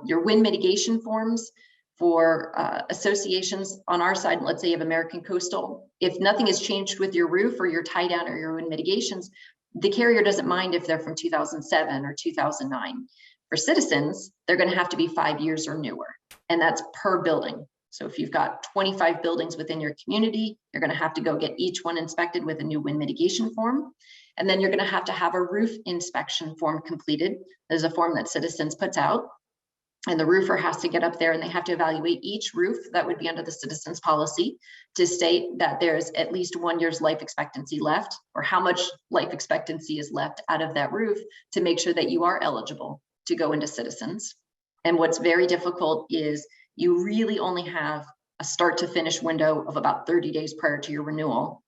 Your wind mitigation forms for associations on our side, let's say you have American Coastal, if nothing has changed with your roof or your tie down or your wind mitigations, the carrier doesn't mind if they're from 2007 or 2009. For Citizens, they're going to have to be 5 years or newer, and that's per building. So if you've got 25 buildings within your community, you're going to have to go get each one inspected with a new wind mitigation form. And then you're going to have a roof inspection form completed. There's a form that Citizens puts out, and the roofer has to get up there and they have to evaluate each roof that would be under the Citizens policy to state that there's at least 1 year's life expectancy left, or how much life expectancy is left out of that roof, to make sure that you are eligible to go into Citizens. And what's very difficult is you really only have a start to finish window of about 30 days prior to your renewal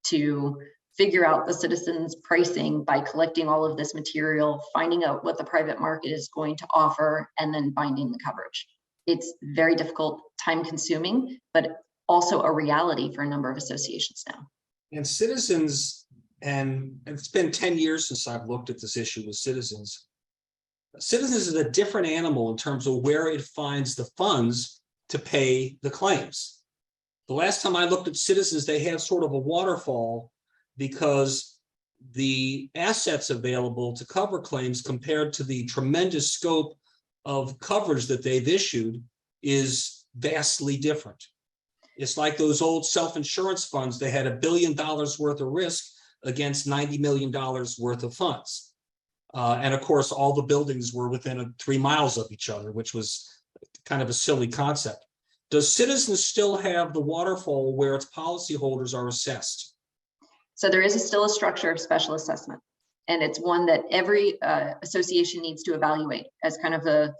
to figure out the Citizens pricing by collecting all of this material, finding out what the private market is going to offer, and then binding the coverage. It's very difficult, time consuming, but also a reality for a number of associations now.
And Citizens, and it's been 10 years since I've looked at this issue with Citizens. Citizens is a different animal in terms of where it finds the funds to pay the claims. The last time I looked at Citizens, they have sort of a waterfall, because the assets available to cover claims compared to the tremendous scope of coverage that they've issued is vastly different. It's like those old self-insurance funds. They had $1 billion worth of risk against $90 million worth of funds. And of course, all the buildings were within 3 miles of each other, which was kind of a silly concept. Does Citizens still have the waterfall where its policyholders are assessed?
So there is still a structure of special assessment, and it's one that every association needs to evaluate as kind of a,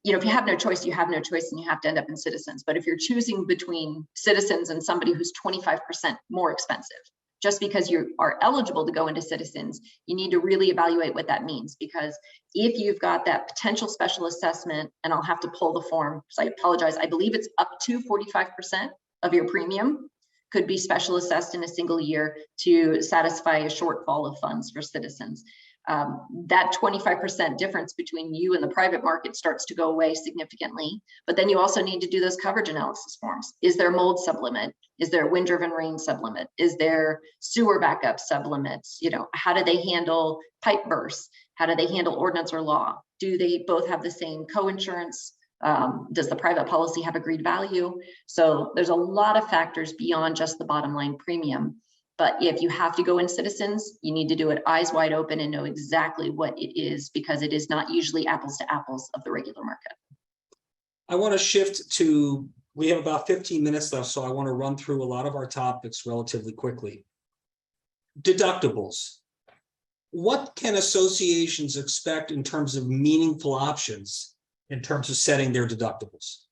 if you have no choice, you have no choice, and you have to end up in Citizens. But if you're choosing between Citizens and somebody who's 25% more expensive, just because you are eligible to go into Citizens, you need to really evaluate what that means. Because if you've got that potential special assessment, and I'll have to pull the form, so I apologize, I believe it's up to 45% of your premium could be special assessed in a single year to satisfy a shortfall of funds for Citizens. That 25% difference between you and the private market starts to go away significantly, but then you also need to do those coverage analysis forms. Is there mold sublimit? Is there wind-driven rain sublimit? Is there sewer backup sublimits? How do they handle pipe bursts? How do they handle ordinance or law? Do they both have the same co-insurance? Does the private policy have agreed value? So there's a lot of factors beyond just the bottom line premium. But if you have to go in Citizens, you need to do it eyes wide open and know exactly what it is, because it is not usually apples to apples of the regular market.
I want to shift to, we have about 15 minutes left, so I want to run through a lot of our topics relatively quickly. Deductibles. What can associations expect in terms of meaningful options in terms of setting their deductibles?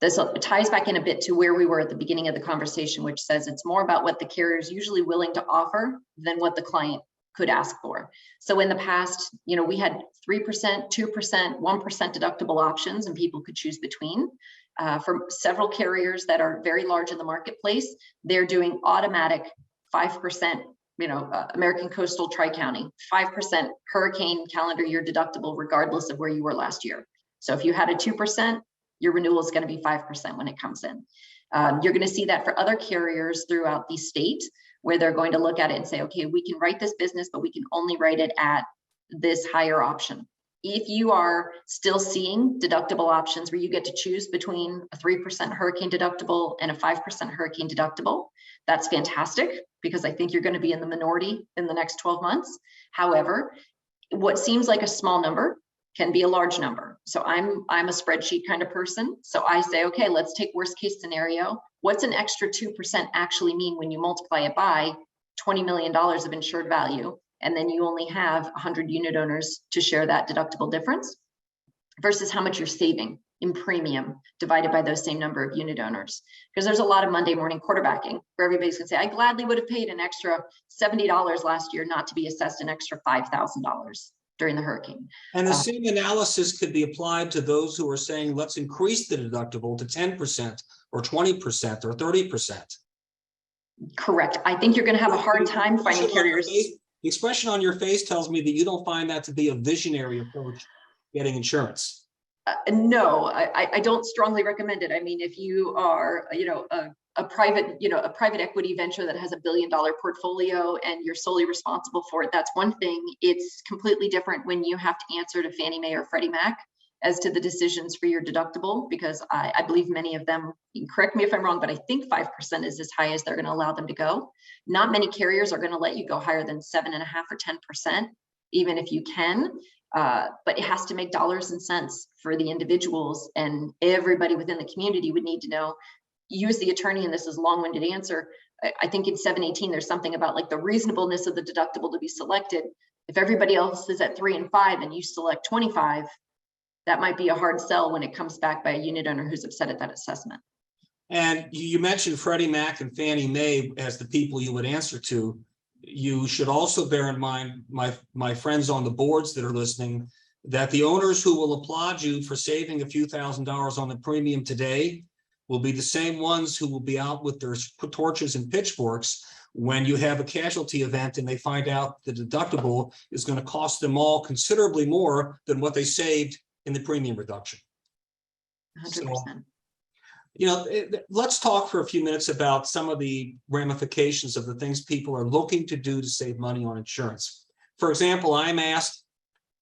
This ties back in a bit to where we were at the beginning of the conversation, which says it's more about what the carrier is usually willing to offer than what the client could ask for. So in the past, we had 3%, 2%, 1% deductible options, and people could choose between. For several carriers that are very large in the marketplace, they're doing automatic 5%, American Coastal Tri-County, 5% hurricane calendar year deductible, regardless of where you were last year. So if you had a 2%, your renewal is going to be 5% when it comes in. You're going to see that for other carriers throughout the state, where they're going to look at it and say, okay, we can write this business, but we can only write it at this higher option. If you are still seeing deductible options where you get to choose between a 3% hurricane deductible and a 5% hurricane deductible, that's fantastic, because I think you're going to be in the minority in the next 12 months. However, what seems like a small number can be a large number. So I'm a spreadsheet kind of person. So I say, okay, let's take worst case scenario. What's an extra 2% actually mean when you multiply it by $20 million of insured value? And then you only have 100 unit owners to share that deductible difference versus how much you're saving in premium divided by those same number of unit owners. Because there's a lot of Monday morning quarterbacking where everybody's gonna say, I gladly would have paid an extra $70 last year not to be assessed an extra $5,000 during the hurricane.
And the same analysis could be applied to those who are saying, let's increase the deductible to 10% or 20% or 30%.
Correct. I think you're gonna have a hard time finding carriers.
The expression on your face tells me that you don't find that to be a visionary approach getting insurance.
No, I don't strongly recommend it. I mean, if you are, a private equity venture that has $1 billion portfolio and you're solely responsible for it, that's one thing. It's completely different when you have to answer to Fannie Mae or Freddie Mac as to the decisions for your deductible, because I believe many of them, correct me if I'm wrong, but I think 5% is as high as they're going to allow them to go. Not many carriers are going to let you go higher than 7.5 or 10%, even if you can. But it has to make dollars and cents for the individuals, and everybody within the community would need to know. You as the attorney, and this is a long-winded answer, I think in 718 there's something about like the reasonableness of the deductible to be selected. If everybody else is at 3 and 5 and you select 25, that might be a hard sell when it comes back by a unit owner who's upset at that assessment.
And you mentioned Freddie Mac and Fannie Mae as the people you would answer to. You should also bear in mind, my friends on the boards that are listening, that the owners who will applaud you for saving a few $1,000s on the premium today will be the same ones who will be out with their torches and pitchforks when you have a casualty event and they find out the deductible is going to cost them all considerably more than what they saved in the premium reduction.
100%.
So, let's talk for a few minutes about some of the ramifications of the things people are looking to do to save money on insurance. For example, I'm asked,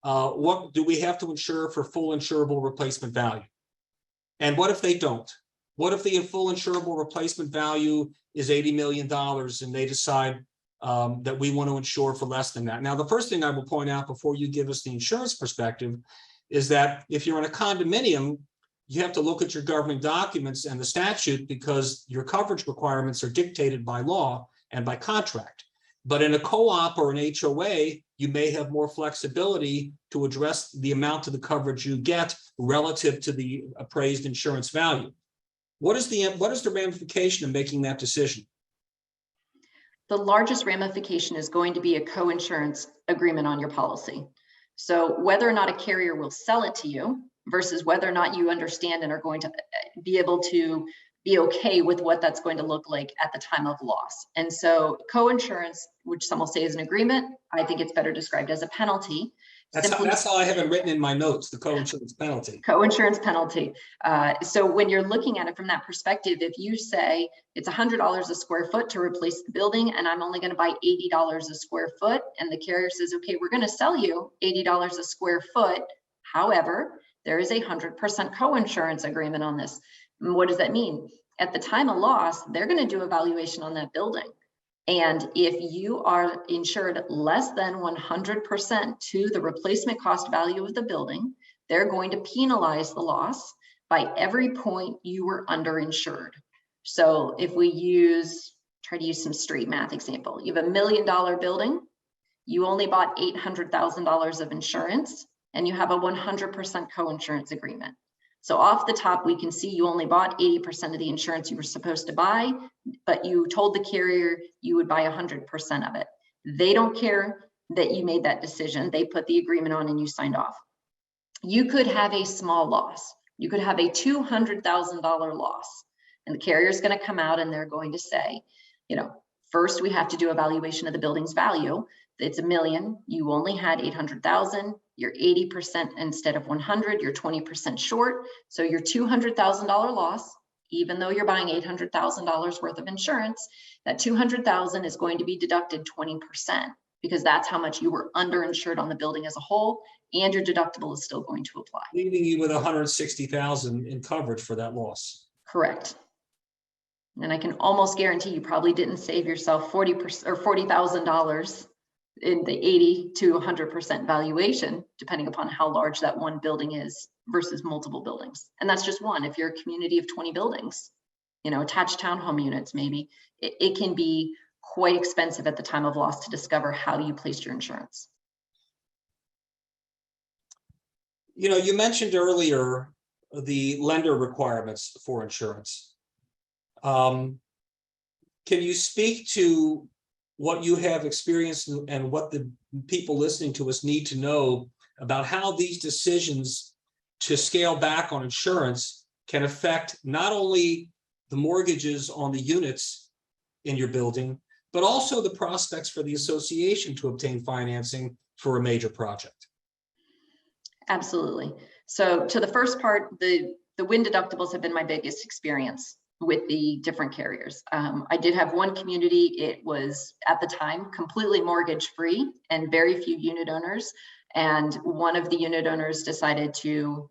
what do we have to insure for full insurable replacement value? And what if they don't? What if the full insurable replacement value is $80 million and they decide that we want to insure for less than that? Now, the first thing I will point out before you give us the insurance perspective is that if you're in a condominium, you have to look at your governing documents and the statute, because your coverage requirements are dictated by law and by contract. But in a co-op or an HOA, you may have more flexibility to address the amount of the coverage you get relative to the appraised insurance value. What is the ramification of making that decision?
The largest ramification is going to be a co-insurance agreement on your policy. So whether or not a carrier will sell it to you versus whether or not you understand and are going to be able to be okay with what that's going to look like at the time of loss. And so co-insurance, which some will say is an agreement, I think it's better described as a penalty.
That's how I have it written in my notes, the co-insurance penalty.
Co-insurance penalty. So when you're looking at it from that perspective, if you say it's $100 a square foot to replace the building, and I'm only going to buy $80 a square foot, and the carrier says, okay, we're going to sell you $80 a square foot. However, there is a 100% co-insurance agreement on this. What does that mean? At the time of loss, they're going to do a valuation on that building. And if you are insured less than 100% to the replacement cost value of the building, they're going to penalize the loss by every point you were underinsured. So if we try to use some street math example, you have $1 million building, you only bought $800,000 of insurance, and you have a 100% co-insurance agreement. So off the top, we can see you only bought 80% of the insurance you were supposed to buy, but you told the carrier you would buy 100% of it. They don't care that you made that decision. They put the agreement on and you signed off. You could have a small loss. You could have a $200,000 loss. And the carrier is going to come out and they're going to say, first we have to do evaluation of the building's value. It's $1 million. You only had 800,000. You're 80% instead of 100. You're 20% short. So your $200,000 loss, even though you're buying $800,000 worth of insurance, that $200,000 is going to be deducted 20%, because that's how much you were underinsured on the building as a whole, and your deductible is still going to apply.
Leaving you with 160,000 in coverage for that loss.
Correct. And I can almost guarantee you probably didn't save yourself $40% or $40,000 in the 80 to 100% valuation, depending upon how large that one building is versus multiple buildings. And that's just one. If you're a community of 20 buildings, attached townhome units, maybe it can be quite expensive at the time of loss to discover how you placed your insurance.
You mentioned earlier the lender requirements for insurance. Can you speak to what you have experienced and what the people listening to us need to know about how these decisions to scale back on insurance can affect not only the mortgages on the units in your building, but also the prospects for the association to obtain financing for a major project?
Absolutely. So to the first part, the wind deductibles have been my biggest experience with the different carriers. I did have one community. It was at the time completely mortgage free and very few unit owners. And one of the unit owners decided to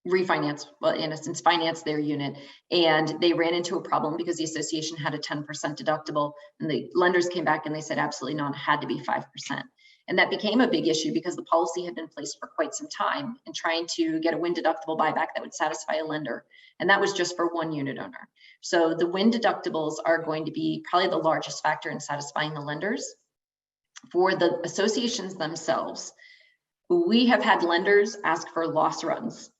refinance, well, in a sense, finance their unit. And they ran into a problem because the association had a 10% deductible, and the lenders came back and they said, absolutely not, it had to be 5%. And that became a big issue because the policy had been placed for quite some time and trying to get a wind deductible buyback that would satisfy a lender. And that was just for one unit owner. So the wind deductibles are going to be probably the largest factor in satisfying the lenders. For the associations themselves, we have had lenders ask for loss runs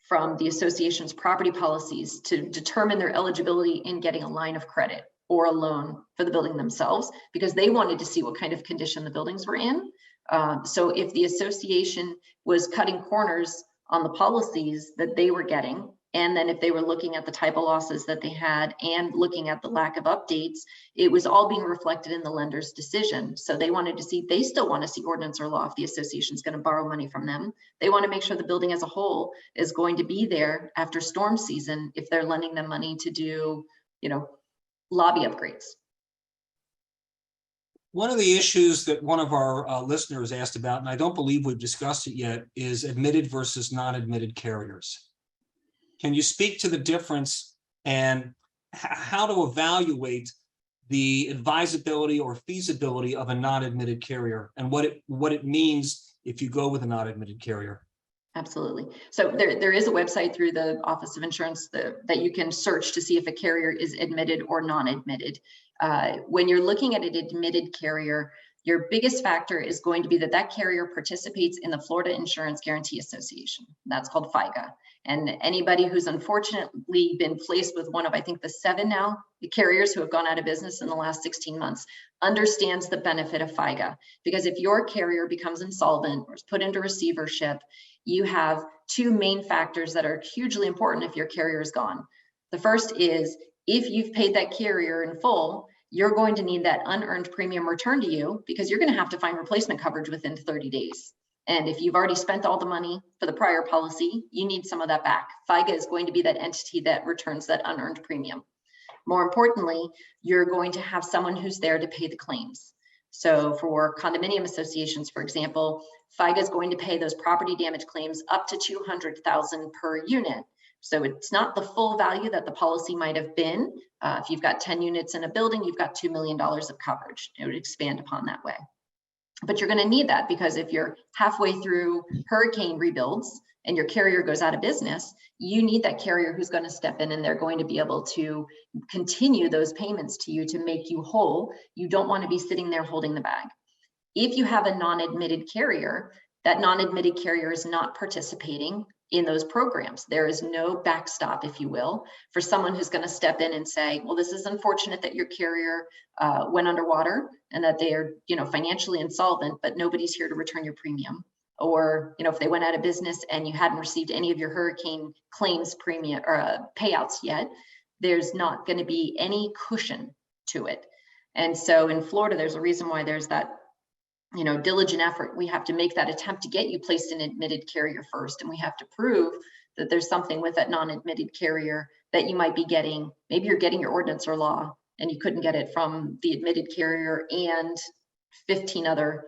from the association's property policies to determine their eligibility in getting a line of credit or a loan for the building themselves, because they wanted to see what kind of condition the buildings were in. So if the association was cutting corners on the policies that they were getting, and then if they were looking at the type of losses that they had and looking at the lack of updates, it was all being reflected in the lender's decision. So they wanted to see, they still want to see ordinance or law if the association is going to borrow money from them. They want to make sure the building as a whole is going to be there after storm season if they're lending them money to do, lobby upgrades.
One of the issues that one of our listeners asked about, and I don't believe we've discussed it yet, is admitted versus non-admitted carriers. Can you speak to the difference and how to evaluate the advisability or feasibility of a non-admitted carrier and what it means if you go with a non-admitted carrier?
Absolutely. So there is a website through the Office of Insurance that you can search to see if a carrier is admitted or non-admitted. When you're looking at an admitted carrier, your biggest factor is going to be that carrier participates in the Florida Insurance Guarantee Association. That's called FIGA. And anybody who's unfortunately been placed with one of, I think, the 7 now, the carriers who have gone out of business in the last 16 months, understands the benefit of FIGA. Because if your carrier becomes insolvent or is put into receivership, you have 2 main factors that are hugely important if your carrier is gone. The first is, if you've paid that carrier in full, you're going to need that unearned premium returned to you, because you're going to have to find replacement coverage within 30 days. And if you've already spent all the money for the prior policy, you need some of that back. FIGA is going to be that entity that returns that unearned premium. More importantly, you're going to have someone who's there to pay the claims. So for condominium associations, for example, FIGA is going to pay those property damage claims up to $200,000 per unit. So it's not the full value that the policy might have been. If you've got 10 units in a building, you've got $2 million of coverage. It would expand upon that way. But you're going to need that, because if you're halfway through hurricane rebuilds and your carrier goes out of business, you need that carrier who's going to step in, and they're going to be able to continue those payments to you to make you whole. You don't want to be sitting there holding the bag. If you have a non-admitted carrier, that non-admitted carrier is not participating in those programs. There is no backstop, if you will, for someone who's going to step in and say, well, this is unfortunate that your carrier went underwater and that they are, financially insolvent, but nobody's here to return your premium. Or, if they went out of business and you hadn't received any of your hurricane claims premium or payouts yet, there's not going to be any cushion to it. And so in Florida, there's a reason why there's that diligent effort. We have to make that attempt to get you placed in an admitted carrier first. And we have to prove that there's something with that non-admitted carrier that you might be getting. Maybe you're getting your ordinance or law and you couldn't get it from the admitted carrier and 15 other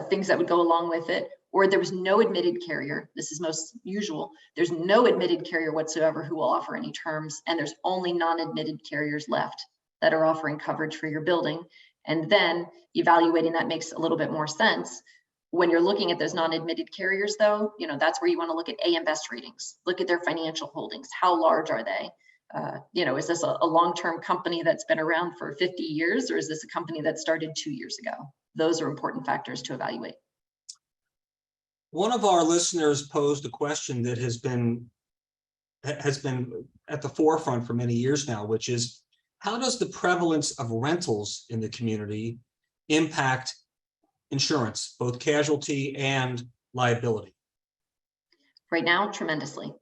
things that would go along with it. Or there was no admitted carrier. This is most usual. There's no admitted carrier whatsoever who will offer any terms. And there's only non-admitted carriers left that are offering coverage for your building. And then evaluating that makes a little bit more sense. When you're looking at those non-admitted carriers, though, that's where you want to look at AM Best ratings, look at their financial holdings. How large are they? Is this a long-term company that's been around for 50 years, or is this a company that started 2 years ago? Those are important factors to evaluate.
One of our listeners posed a question that has been at the forefront for many years now, which is, how does the prevalence of rentals in the community impact insurance, both casualty and liability?
Right now, tremendously.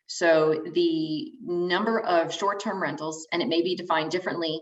So the number of short-term rentals, and it may be defined differently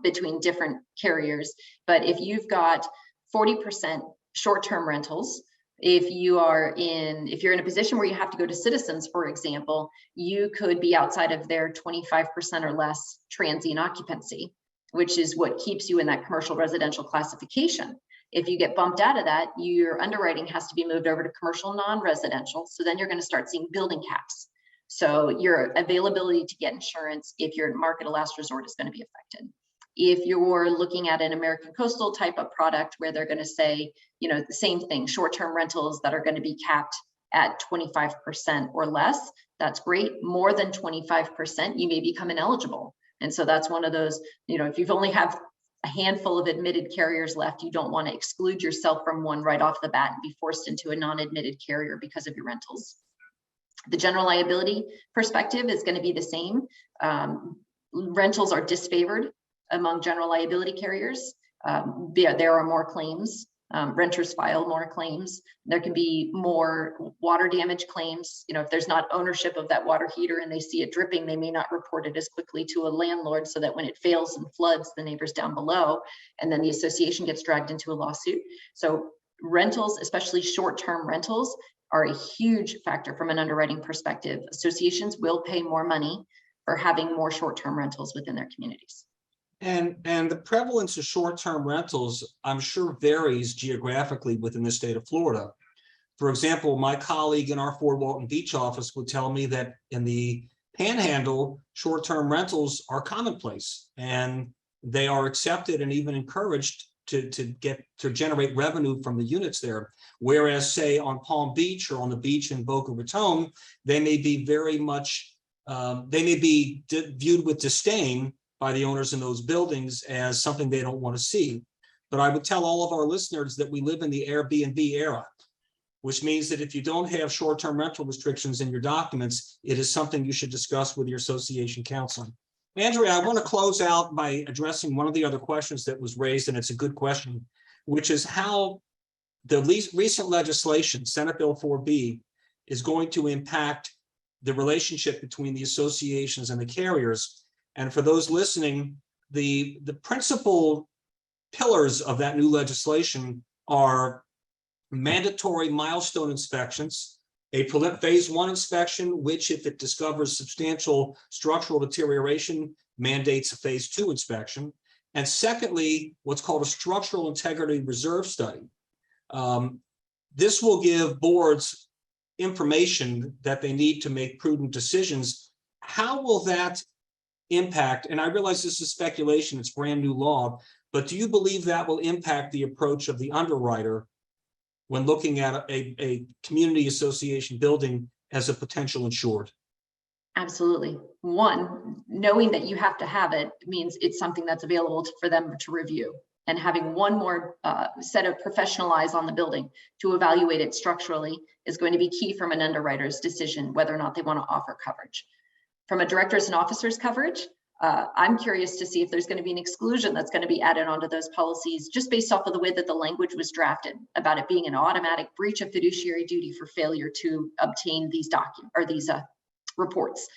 between different carriers, but if you've got 40% short-term rentals, if you're in a position where you have to go to Citizens, for example, you could be outside of their 25% or less transient occupancy, which is what keeps you in that commercial residential classification. If you get bumped out of that, your underwriting has to be moved over to commercial non-residential. So then you're going to start seeing building caps. So your availability to get insurance, if you're in market of last resort, is going to be affected. If you're looking at an American Coastal type of product where they're going to say, the same thing, short-term rentals that are going to be capped at 25% or less, that's great. More than 25%, you may become ineligible. And so that's one of those, if you've only have a handful of admitted carriers left, you don't want to exclude yourself from one right off the bat and be forced into a non-admitted carrier because of your rentals. The general liability perspective is going to be the same. Rentals are disfavored among general liability carriers. There are more claims. Renters file more claims. There can be more water damage claims. If there's not ownership of that water heater and they see it dripping, they may not report it as quickly to a landlord, so that when it fails and floods the neighbors down below, and then the association gets dragged into a lawsuit. So rentals, especially short-term rentals, are a huge factor from an underwriting perspective. Associations will pay more money for having more short-term rentals within their communities.
And the prevalence of short-term rentals, I'm sure, varies geographically within the state of Florida. For example, my colleague in our Fort Walton Beach office would tell me that in the Panhandle, short-term rentals are commonplace, and they are accepted and even encouraged to generate revenue from the units there. Whereas, say, on Palm Beach or on the beach in Boca Raton, they may be very much viewed with disdain by the owners in those buildings as something they don't want to see. But I would tell all of our listeners that we live in the Airbnb era, which means that if you don't have short-term rental restrictions in your documents, it is something you should discuss with your association counsel. Andrea, I want to close out by addressing one of the other questions that was raised, and it's a good question, which is how the recent legislation, Senate Bill 4B, is going to impact the relationship between the associations and the carriers. And for those listening, the principal pillars of that new legislation are mandatory milestone inspections, a phase 1 inspection, which, if it discovers substantial structural deterioration, mandates a phase 2 inspection. And secondly, what's called a structural integrity reserve study. This will give boards information that they need to make prudent decisions. How will that impact, and I realize this is speculation, it's brand new law, but do you believe that will impact the approach of the underwriter when looking at a community association building as a potential insured?
Absolutely. One, knowing that you have to have it means it's something that's available for them to review. and having one more set of professional eyes on the building to evaluate it structurally is going to be key from an underwriter's decision whether or not they want to offer coverage. From a directors and officers coverage, I'm curious to see if there's going to be an exclusion that's going to be added onto those policies just based off of the way that the language was drafted about it being an automatic breach of fiduciary duty for failure to obtain these reports.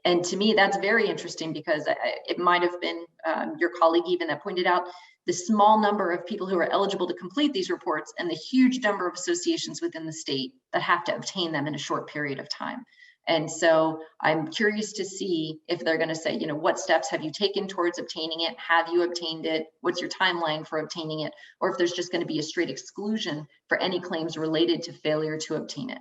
And to me, that's very interesting because it might have been your colleague even that pointed out the small number of people who are eligible to complete these reports and the huge number of associations within the state that have to obtain them in a short period of time. And so I'm curious to see if they're going to say, you know, what steps have you taken towards obtaining it? Have you obtained it? What's your timeline for obtaining it? Or if there's just going to be a straight exclusion for any claims related to failure to obtain it.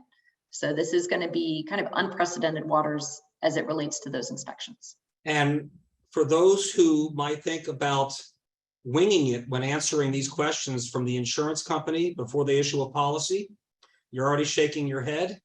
So this is going to be kind of unprecedented waters as it relates to those inspections.
And for those who might think about winging it when answering these questions from the insurance company before they issue a policy, you're already shaking your head.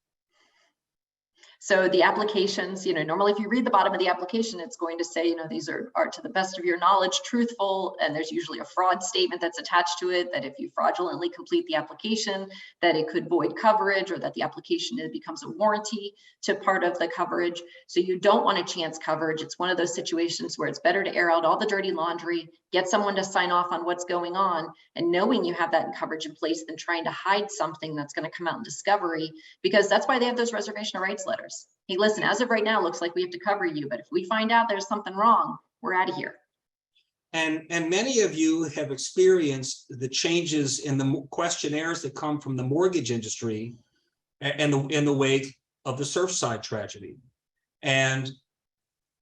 So the applications, you know, normally if you read the bottom of the application, it's going to say, you know, these are to the best of your knowledge, truthful, and there's usually a fraud statement that's attached to it, that if you fraudulently complete the application, that it could void coverage, or that the application becomes a warranty to part of the coverage. So you don't want to chance coverage. It's one of those situations where it's better to air out all the dirty laundry, get someone to sign off on what's going on, and knowing you have that coverage in place than trying to hide something that's going to come out in discovery, because that's why they have those reservation of rights letters. Hey, listen, as of right now, it looks like we have to cover you, but if we find out there's something wrong, we're out of here.
And many of you have experienced the changes in the questionnaires that come from the mortgage industry and in the wake of the Surfside tragedy. And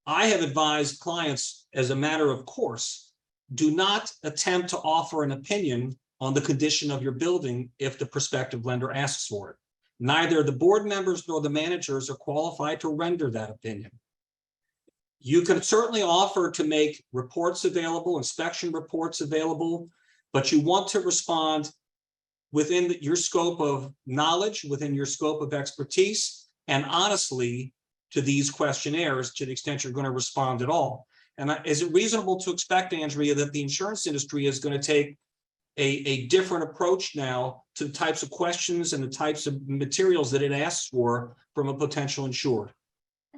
I have advised clients, as a matter of course, do not attempt to offer an opinion on the condition of your building if the prospective lender asks for it. Neither the board members nor the managers are qualified to render that opinion. You can certainly offer to make reports available, inspection reports available, but you want to respond within your scope of knowledge, within your scope of expertise, and honestly to these questionnaires to the extent you're going to respond at all. And is it reasonable to expect, Andrea, that the insurance industry is going to take a different approach now to the types of questions and the types of materials that it asks for from a potential insured?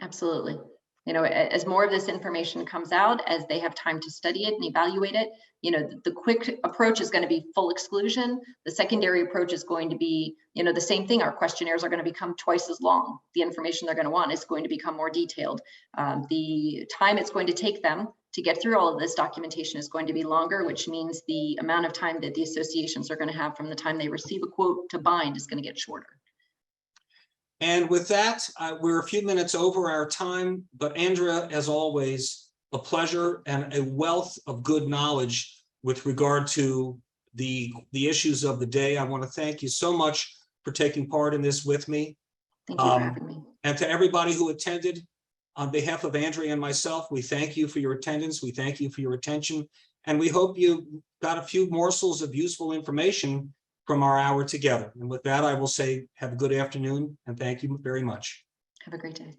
Absolutely. You know, as more of this information comes out, as they have time to study it and evaluate it, you know, the quick approach is going to be full exclusion. The secondary approach is going to be, you know, the same thing. Our questionnaires are going to become twice as long. The information they're going to want is going to become more detailed. The time it's going to take them to get through all of this documentation is going to be longer, which means the amount of time that the associations are going to have from the time they receive a quote to bind is going to get shorter.
And with that, we're a few minutes over our time, but Andrea, as always, a pleasure and a wealth of good knowledge with regard to the issues of the day. I want to thank you so much for taking part in this with me.
Thank you for having me.
And to everybody who attended, on behalf of Andrea and myself, we thank you for your attendance. We thank you for your attention. And we hope you got a few morsels of useful information from our hour together. And with that, I will say, have a good afternoon and thank you very much.
Have a great day.